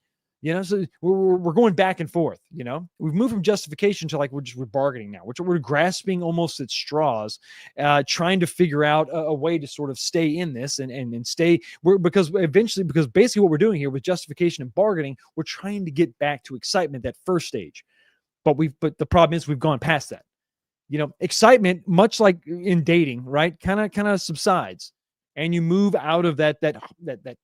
So we're going back and forth. We've moved from justification to we're bargaining now. We're grasping almost at straws, trying to figure out a way to sort of stay in this and stay. Because basically what we're doing here with justification and bargaining, we're trying to get back to excitement, that first stage. But the problem is we've gone past that. Excitement, much like in dating, right? Kind of subsides, and you move out of that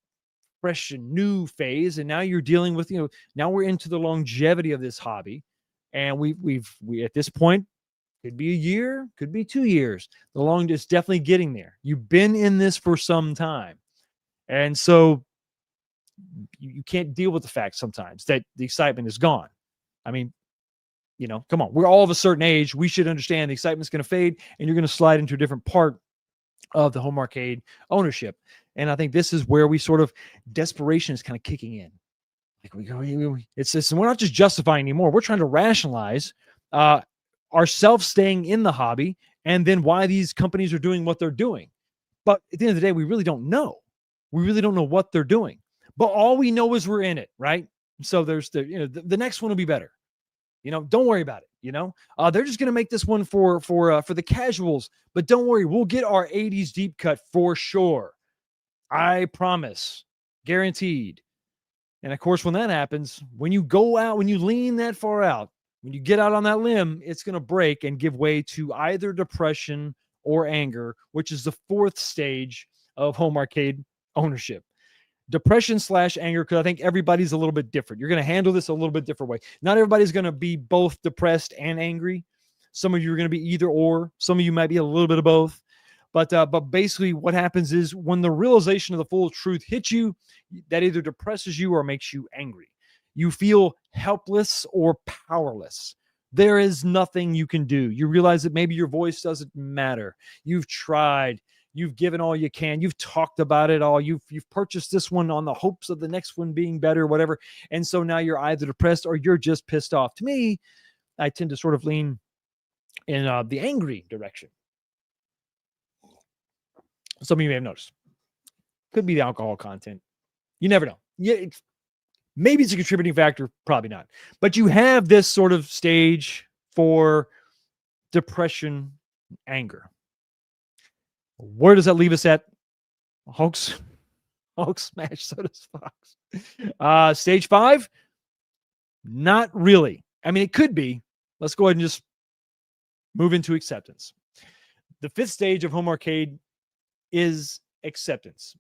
fresh and new phase, and now you're dealing with, now we're into the longevity of this hobby, and we at this point, could be a year, could be 2 years. The longest, definitely getting there. You've been in this for some time, and so you can't deal with the fact sometimes that the excitement is gone. I mean, come on, we're all of a certain age. We should understand the excitement's going to fade, and you're going to slide into a different part of the home arcade ownership. And I think this is where we sort of, desperation is kind of kicking in. We're not just justifying anymore. We're trying to rationalize ourselves staying in the hobby, and then why these companies are doing what they're doing. But at the end of the day, we really don't know. We really don't know what they're doing. But all we know is we're in it, right? So there's the next one will be better. Don't worry about it. They're just going to make this one for the casuals, but don't worry, we'll get our 80s deep cut for sure. I promise, guaranteed. And of course, when that happens, when you go out, when you lean that far out, when you get out on that limb, it's going to break and give way to either depression or anger, which is the fourth stage of home arcade ownership. depression / anger, because I think everybody's a little bit different. You're going to handle this a little bit different way. Not everybody's going to be both depressed and angry. Some of you are going to be either or. Some of you might be a little bit of both. But basically what happens is when the realization of the full truth hits you, that either depresses you or makes you angry. You feel helpless or powerless. There is nothing you can do. You realize that maybe your voice doesn't matter. You've tried. You've given all you can. You've talked about it all. You've purchased this one on the hopes of the next one being better, whatever. And so now you're either depressed or you're just pissed off. To me, I tend to sort of lean in the angry direction. Some of you may have noticed. Could be the alcohol content. You never know. Yeah, maybe it's a contributing factor. Probably not. But you have this sort of stage for depression, anger. Where does that leave us at? Hulk smash, so does Fox. Stage 5? Not really. I mean, it could be. Let's go ahead and just move into acceptance. The 5th stage of home arcade is acceptance.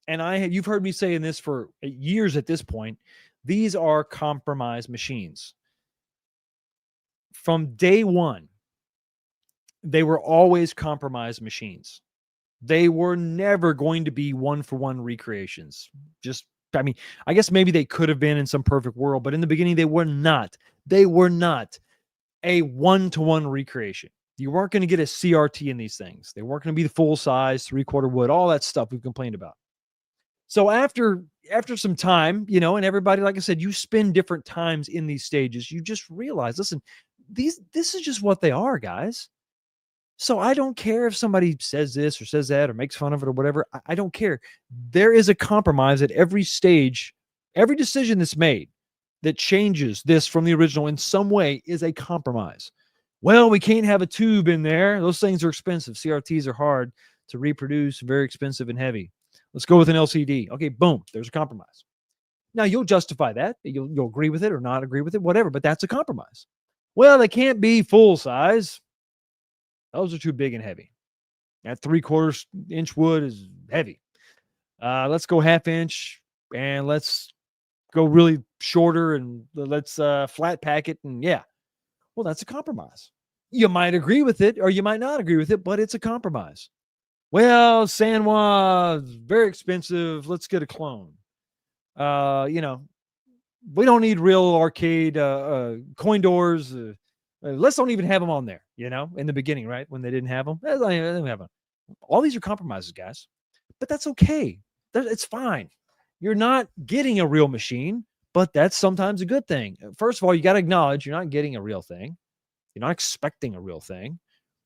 And you've heard me saying this for years at this point. These are compromise machines. From day one, they were always compromise machines. They were never going to be one-for-one recreations. I guess maybe they could have been in some perfect world, but in the beginning, they were not. They were not a one-to-one recreation. You weren't going to get a CRT in these things. They weren't going to be the full size, 3/4 wood, all that stuff we've complained about. So after some time, and everybody, like I said, you spend different times in these stages. You just realize, listen, this is just what they are, guys. So I don't care if somebody says this or says that or makes fun of it or whatever. I don't care. There is a compromise at every stage. Every decision that's made that changes this from the original in some way is a compromise. Well, we can't have a tube in there. Those things are expensive. CRTs are hard to reproduce, very expensive and heavy. Let's go with an LCD. Okay, boom, there's a compromise. Now, you'll justify that. You'll agree with it or not agree with it, whatever, but that's a compromise. Well, they can't be full size. Those are too big and heavy. That 3/4 inch wood is heavy. Let's go 1/2 inch and let's go really shorter and let's flat pack it. And yeah, well, that's a compromise. You might agree with it or you might not agree with it, but it's a compromise. Well, Sanwa is very expensive. Let's get a clone. We don't need real arcade coin doors. Let's don't even have them on there, in the beginning, right? When they didn't have them. They didn't have them. All these are compromises, guys. But that's okay. It's fine. You're not getting a real machine, but that's sometimes a good thing. First of all, you got to acknowledge you're not getting a real thing. You're not expecting a real thing.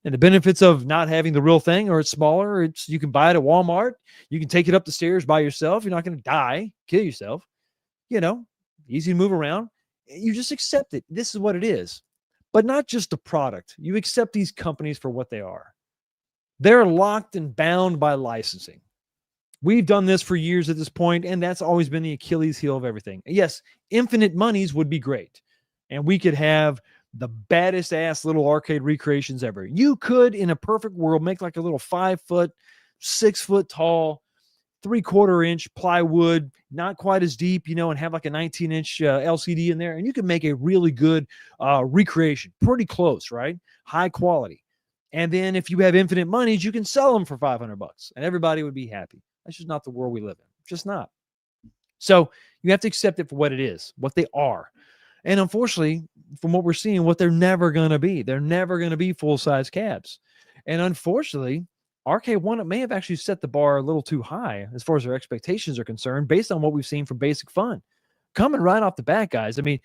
And the benefits of not having the real thing, or it's smaller, you can buy it at Walmart. You can take it up the stairs by yourself. You're not going to die, kill yourself. Easy to move around. You just accept it. This is what it is. But not just the product. You accept these companies for what they are. They're locked and bound by licensing. We've done this for years at this point, and that's always been the Achilles heel of everything. Yes, infinite monies would be great. And we could have the baddest ass little arcade recreations ever. You could, in a perfect world, make like a little 5 foot, 6 foot tall, 3/4 inch plywood, not quite as deep, and have like a 19-inch LCD in there. And you can make a really good recreation. Pretty close, right? High quality. And then if you have infinite monies, you can sell them for $500 and everybody would be happy. That's just not the world we live in. Just not. So you have to accept it for what it is, what they are. And unfortunately, from what we're seeing, what they're never going to be. They're never going to be full-size cabs. And unfortunately, Arcade1 may have actually set the bar a little too high as far as their expectations are concerned, based on what we've seen from Basic Fun. Coming right off the bat, guys. I mean,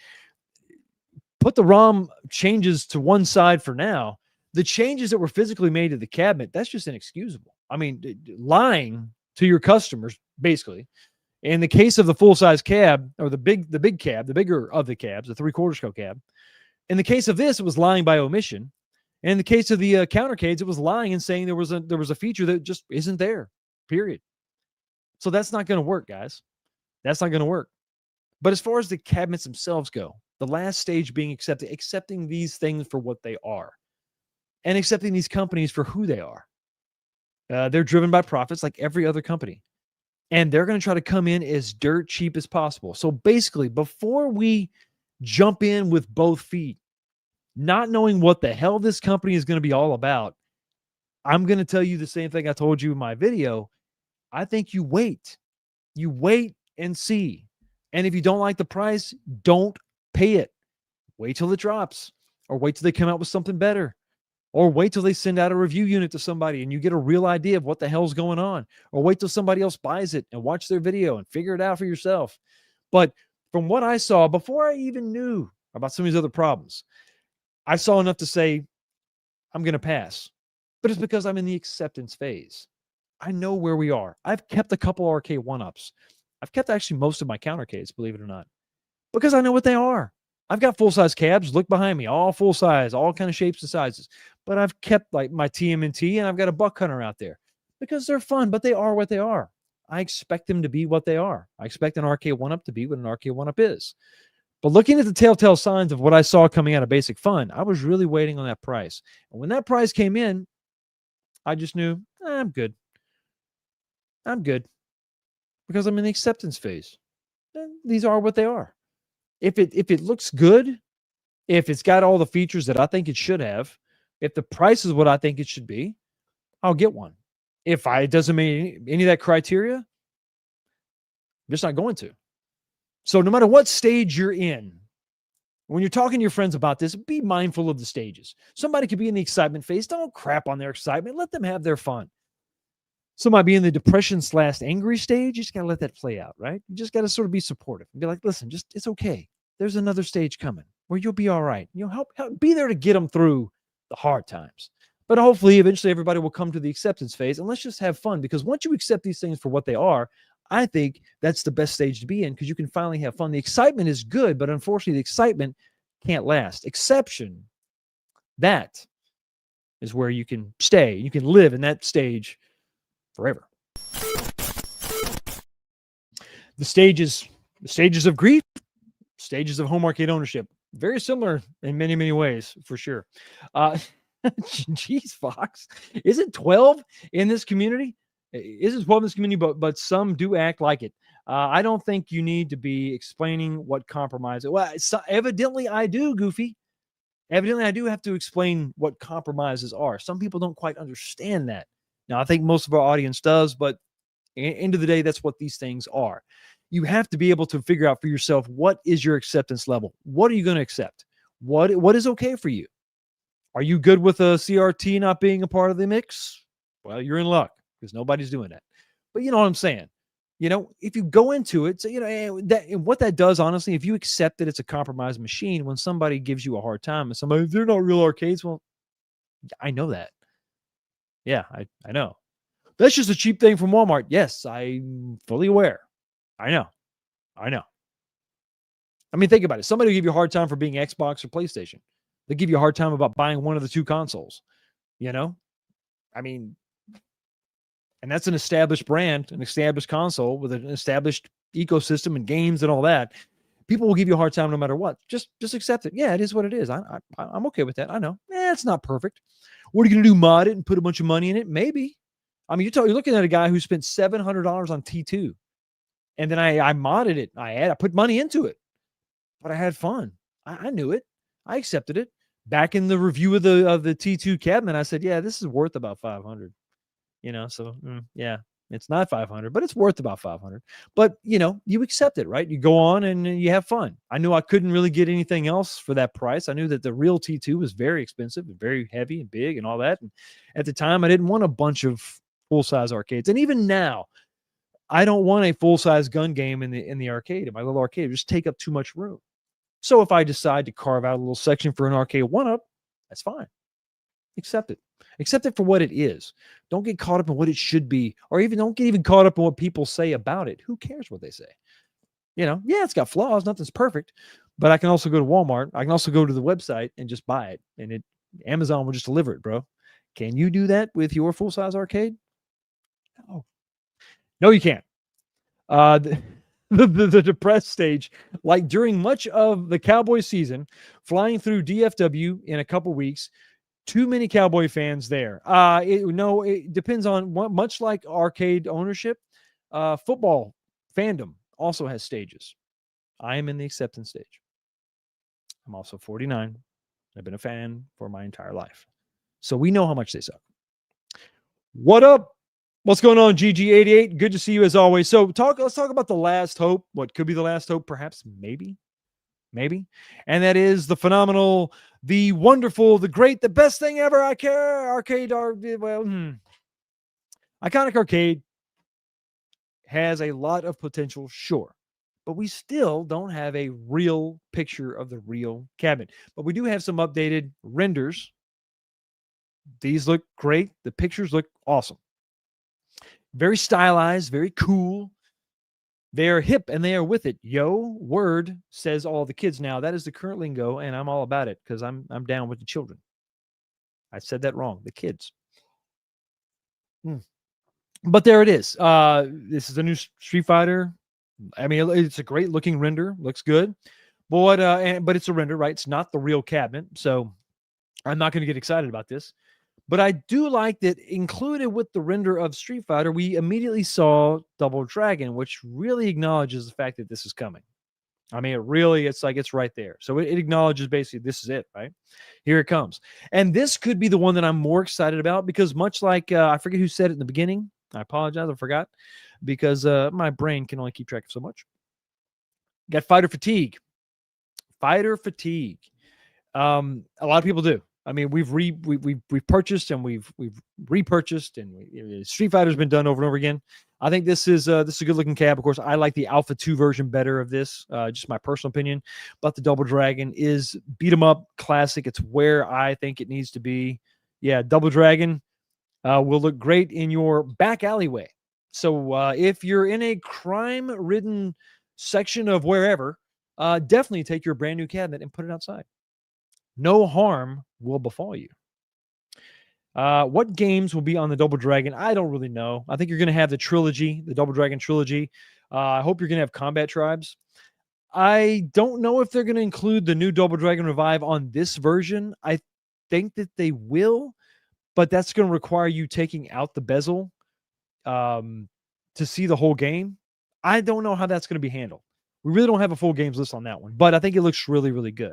put the ROM changes to one side for now. The changes that were physically made to the cabinet, that's just inexcusable. I mean, lying to your customers, basically. In the case of the full-size cab, or the big cab, the bigger of the cabs, the 3/4 scale cab, in the case of this, it was lying by omission. And in the case of the countercades, it was lying and saying there was a feature that just isn't there, period. So that's not going to work, guys. That's not going to work. But as far as the cabinets themselves go, the last stage being accepting these things for what they are, and accepting these companies for who they are. They're driven by profits like every other company. and they're going to try to come in as dirt cheap as possible. So basically, before we jump in with both feet, not knowing what the hell this company is going to be all about, I'm going to tell you the same thing I told you in my video. I think you wait. You wait and see. And if you don't like the price, don't pay it. Wait till it drops, or wait till they come out with something better, or wait till they send out a review unit to somebody and you get a real idea of what the hell's going on, or wait till somebody else buys it and watch their video and figure it out for yourself. But from what I saw, before I even knew about some of these other problems, I saw enough to say, I'm going to pass. But it's because I'm in the acceptance phase. I know where we are. I've kept a couple RK one-ups. I've kept actually most of my countercades, believe it or not, because I know what they are. I've got full-size cabs. Look behind me, all full size, all kind of shapes and sizes. But I've kept like my TMNT, and I've got a buck hunter out there because they're fun, but they are what they are. I expect them to be what they are. I expect an RK one-up to be what an RK one-up is. But looking at the telltale signs of what I saw coming out of Basic Fun, I was really waiting on that price. And when that price came in, I just knew, I'm good. I'm good because I'm in the acceptance phase. And these are what they are. If it looks good, if it's got all the features that I think it should have, if the price is what I think it should be, I'll get one. If it doesn't meet any of that criteria, I'm just not going to. So no matter what stage you're in, when you're talking to your friends about this, be mindful of the stages. Somebody could be in the excitement phase. Don't crap on their excitement. Let them have their fun. Some might be in the depression/angry stage. You just got to let that play out, right? You just got to sort of be supportive and be like, listen, it's okay. There's another stage coming where you'll be all right. You'll help be there to get them through the hard times. But hopefully, eventually, everybody will come to the acceptance phase, and let's just have fun, because once you accept these things for what they are, I think that's the best stage to be in, because you can finally have fun. The excitement is good, but unfortunately, the excitement can't last. Exception, that is where you can stay. You can live in that stage forever. The stages of grief, stages of home arcade ownership, very similar in many, many ways, for sure. Geez, Fox, is it 12 in this community? Is it 12 in this community? But some do act like it. I don't think you need to be explaining what compromise is. Well, evidently I do, Goofy. Evidently I do have to explain what compromises are. Some people don't quite understand that. Now, I think most of our audience does, but end of the day, that's what these things are. You have to be able to figure out for yourself, what is your acceptance level? What are you going to accept? What is okay for you? Are you good with a CRT not being a part of the mix? Well, you're in luck, because nobody's doing that. But you know what I'm saying? If you go into it, so, what that does, honestly, if you accept that it's a compromised machine, when somebody gives you a hard time and somebody, they're not real arcades, well, I know that. Yeah, I know. That's just a cheap thing from Walmart. Yes, I'm fully aware. I know. I mean, think about it. Somebody will give you a hard time for being Xbox or PlayStation. They give you a hard time about buying one of the two consoles. I mean, and that's an established brand, an established console with an established ecosystem and games and all that. People will give you a hard time no matter what. Just accept it. Yeah, it is what it is. I'm okay with that. I know. It's not perfect. What are you going to do? Mod it and put a bunch of money in it? Maybe. I mean, you're looking at a guy who spent $700 on T2, and then I modded it. I put money into it, but I had fun. I knew it. I accepted it. Back in the review of the T2 cabinet, I said, yeah, this is worth about 500. So yeah, it's not 500, but it's worth about 500. But you accept it, right? You go on and you have fun. I knew I couldn't really get anything else for that price. I knew that the real T2 was very expensive and very heavy and big and all that. And at the time, I didn't want a bunch of full-size arcades. And even now, I don't want a full-size gun game in the arcade, in my little arcade. It just take up too much room. So if I decide to carve out a little section for an arcade one-up, that's fine. Accept it. Accept it for what it is. Don't get caught up in what it should be, or don't get even caught up in what people say about it. Who cares what they say? Yeah, it's got flaws. Nothing's perfect. But I can also go to Walmart. I can also go to the website and just buy it. And Amazon will just deliver it, bro. Can you do that with your full-size arcade? No, you can't. The depressed stage, like during much of the Cowboy season, flying through DFW in a couple weeks, too many Cowboy fans there. It depends on much like arcade ownership. Football fandom also has stages. I am in the acceptance stage. I'm also 49. I've been a fan for my entire life. So we know how much they suck. What up? What's going on, GG88? Good to see you as always. So let's talk about the last hope. What could be the last hope? Perhaps, maybe. And that is the phenomenal, the wonderful, the great, the best thing ever. Iconic Arcade has a lot of potential, sure. But we still don't have a real picture of the real cabinet. But we do have some updated renders. These look great. The pictures look awesome. Very stylized, very cool. They are hip and they are with it. Yo, word, says all the kids now. That is the current lingo, and I'm all about it because I'm down with the children. I said that wrong. The kids. But there it is. This is a new Street Fighter. I mean, it's a great looking render. Looks good. But it's a render, right? It's not the real cabinet. So I'm not going to get excited about this. But I do like that included with the render of Street Fighter, we immediately saw Double Dragon, which really acknowledges the fact that this is coming. I mean, it's like it's right there. So it acknowledges basically this is it, right? Here it comes. And this could be the one that I'm more excited about because much like, I forget who said it in the beginning. I apologize. I forgot because my brain can only keep track of so much. Got fighter fatigue. Fighter fatigue. A lot of people do. I mean, we've purchased and we've repurchased, and Street Fighter's been done over and over again. I think this is a good looking cab. Of course, I like the Alpha 2 version better of this, just my personal opinion. But the Double Dragon is beat 'em up classic. It's where I think it needs to be. Yeah, Double Dragon will look great in your back alleyway. So if you're in a crime-ridden section of wherever, definitely take your brand new cabinet and put it outside. No harm will befall you. What games will be on the Double Dragon? I don't really know. I think you're going to have the trilogy, the Double Dragon trilogy. I hope you're going to have combat tribes. I don't know if they're going to include the new Double Dragon Revive on this version. I think that they will, but that's going to require you taking out the bezel to see the whole game. I don't know how that's going to be handled. We really don't have a full games list on that one, but I think it looks really, really good.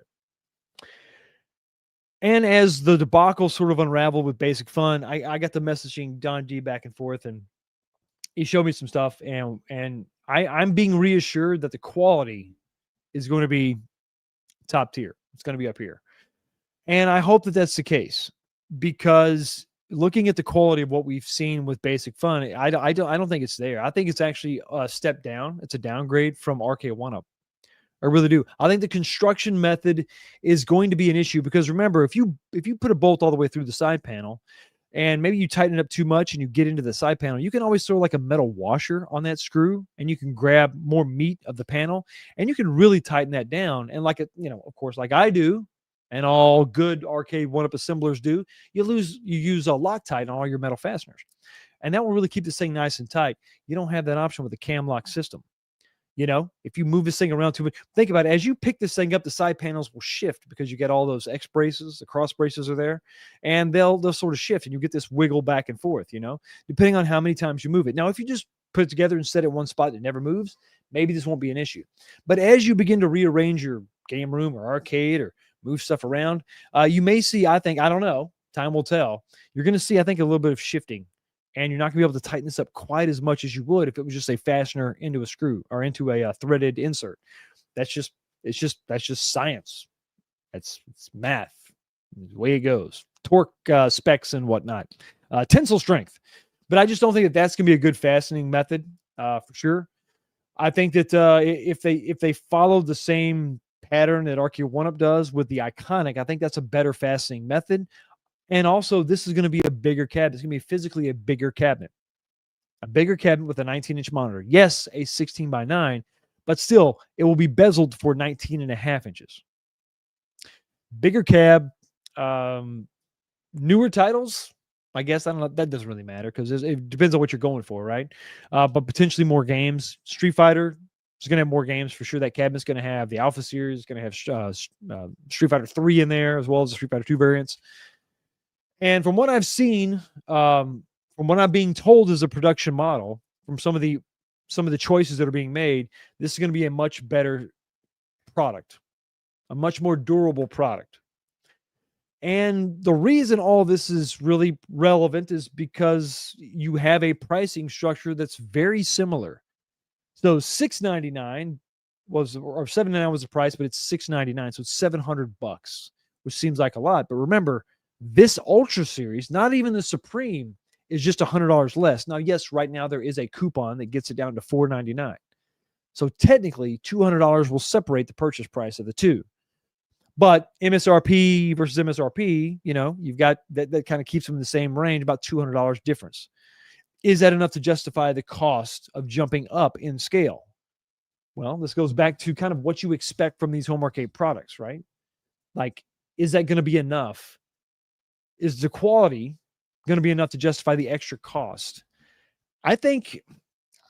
And as the debacle sort of unraveled with Basic Fun, I got the messaging Don D back and forth, and he showed me some stuff, and I'm being reassured that the quality is going to be top tier. It's going to be up here. And I hope that that's the case, because looking at the quality of what we've seen with Basic Fun, I don't think it's there. I think it's actually a step down. It's a downgrade from RK1-Up. I really do. I think the construction method is going to be an issue because remember, if you put a bolt all the way through the side panel and maybe you tighten it up too much and you get into the side panel, you can always throw like a metal washer on that screw and you can grab more meat of the panel and you can really tighten that down. And like, of course, like I do and all good RK1-Up assemblers do, you use a Loctite on all your metal fasteners. And that will really keep this thing nice and tight. You don't have that option with the cam lock system. If you move this thing around too much, think about it. As you pick this thing up, the side panels will shift because you get all those X braces, the cross braces are there, and they'll sort of shift, and you get this wiggle back and forth, depending on how many times you move it. Now, if you just put it together and set it in one spot and it never moves, maybe this won't be an issue. But as you begin to rearrange your game room or arcade or move stuff around, you may see, I don't know, time will tell. You're going to see, I think, a little bit of shifting. And you're not going to be able to tighten this up quite as much as you would if it was just a fastener into a screw or into a threaded insert. That's just science. It's math. The way it goes. Torque specs and whatnot. Tensile strength. But I just don't think that that's going to be a good fastening method for sure. I think that if they follow the same pattern that RK1-Up does with the Iconic, I think that's a better fastening method. And also, this is going to be a bigger cabinet. It's going to be physically a bigger cabinet. A bigger cabinet with a 19-inch monitor. Yes, a 16:9, but still, it will be bezeled for 19.5 inches. Bigger cab. Newer titles, I guess. I don't know. That doesn't really matter because it depends on what you're going for, right? But potentially more games. Street Fighter is going to have more games for sure. That cabinet's going to have the Alpha series. It's going to have Street Fighter 3 in there, as well as the Street Fighter 2 variants. And from what I've seen, from what I'm being told is a production model, from some of the some of the choices that are being made, this is going to be a much better product, a much more durable product. And the reason all this is really relevant is because you have a pricing structure that's very similar. So $699 was, or $799 was the price, but it's $699, so it's $700, which seems like a lot. But remember, this Ultra Series, not even the Supreme, is just $100 less. Now, yes, right now there is a coupon that gets it down to $499. So technically, $200 will separate the purchase price of the two. But MSRP versus MSRP, you've got that kind of keeps them in the same range, about $200 difference. Is that enough to justify the cost of jumping up in scale? Well, this goes back to kind of what you expect from these home arcade products, right? Like, is that going to be enough? Is the quality going to be enough to justify the extra cost? I think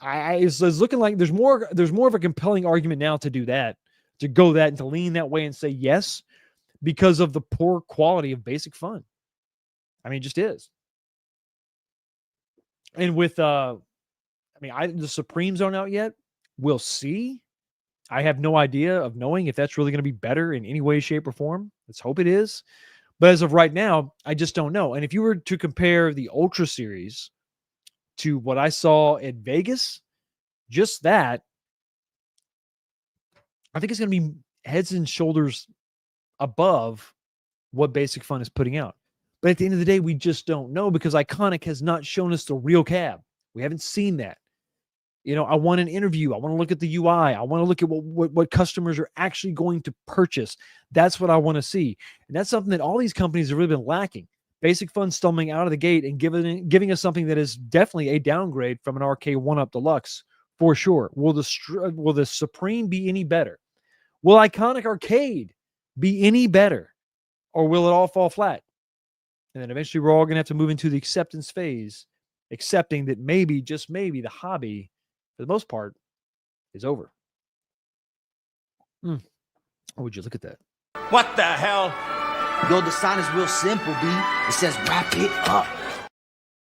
it's looking like there's more of a compelling argument now to do that, to go that and to lean that way and say yes, because of the poor quality of Basic Fun. I mean, it just is. And with the Supremes aren't out yet. We'll see. I have no idea of knowing if that's really going to be better in any way, shape, or form. Let's hope it is. But as of right now, I just don't know. And if you were to compare the Ultra Series to what I saw at Vegas, just that, I think it's going to be heads and shoulders above what Basic Fun is putting out. But at the end of the day, we just don't know because Iconic has not shown us the real cab. We haven't seen that. I want an interview. I want to look at the UI. I want to look at what customers are actually going to purchase. That's what I want to see. And that's something that all these companies have really been lacking. Basic Fun stumbling out of the gate and giving us something that is definitely a downgrade from an RK 1-Up Deluxe for sure. Will the Supreme be any better? Will Iconic Arcade be any better? Or will it all fall flat? And then eventually we're all going to have to move into the acceptance phase, accepting that maybe, just maybe, the hobby, for the most part, is over. Oh, would you look at that?
What the hell?
Yo, the sign is real simple, B. It says wrap it up.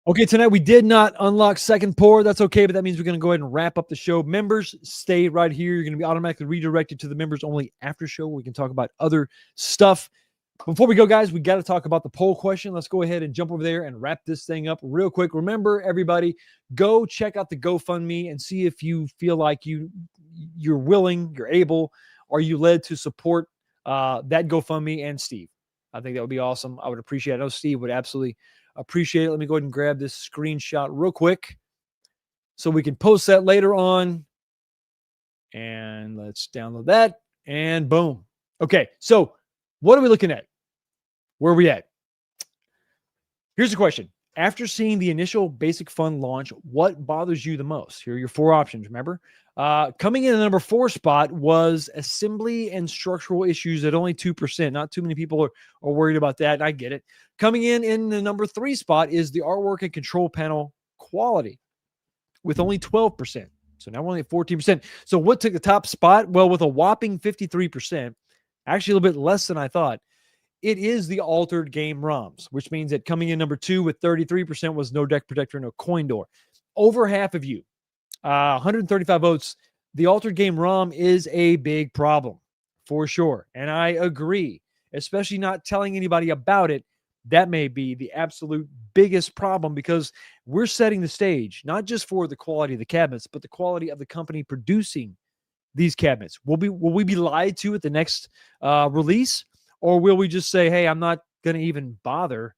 Okay, tonight we did not unlock second pour. That's okay, but that means we're going to go ahead and wrap up the show. Members, stay right here. You're going to be automatically redirected to the members only after show where we can talk about other stuff. Before we go, guys, we got to talk about the poll question. Let's go ahead and jump over there and wrap this thing up real quick. Remember, everybody, go check out the GoFundMe and see if you feel like you're willing, you're able, or you led to support that GoFundMe and Steve. I think that would be awesome. I would appreciate it. I know Steve would absolutely appreciate it. Let me go ahead and grab this screenshot real quick so we can post that later on. And let's download that. And boom. Okay, so what are we looking at? Where are we at? Here's the question. After seeing the initial Basic Fun launch, what bothers you the most? Here are your four options, remember? Coming in at the number 4 spot was assembly and structural issues at only 2%. Not too many people are worried about that, and I get it. Coming in the number 3 spot is the artwork and control panel quality with only 12%. So now we're only at 14%. So what took the top spot? Well, with a whopping 53%, actually a little bit less than I thought, it is the altered game ROMs, which means that coming in number 2 with 33% was no deck protector, no coin door. Over half of you, 135 votes, the altered game ROM is a big problem for sure. And I agree, especially not telling anybody about it. That may be the absolute biggest problem because we're setting the stage, not just for the quality of the cabinets, but the quality of the company producing these cabinets. Will we be lied to at the next release? Or will we just say, hey, I'm not going to even bother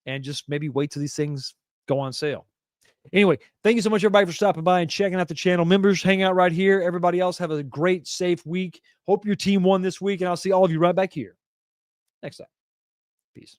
and just maybe wait till these things go on sale? Anyway, thank you so much, everybody, for stopping by and checking out the channel. Members, hang out right here. Everybody else, have a great, safe week. Hope your team won this week, and I'll see all of you right back here next time. Peace.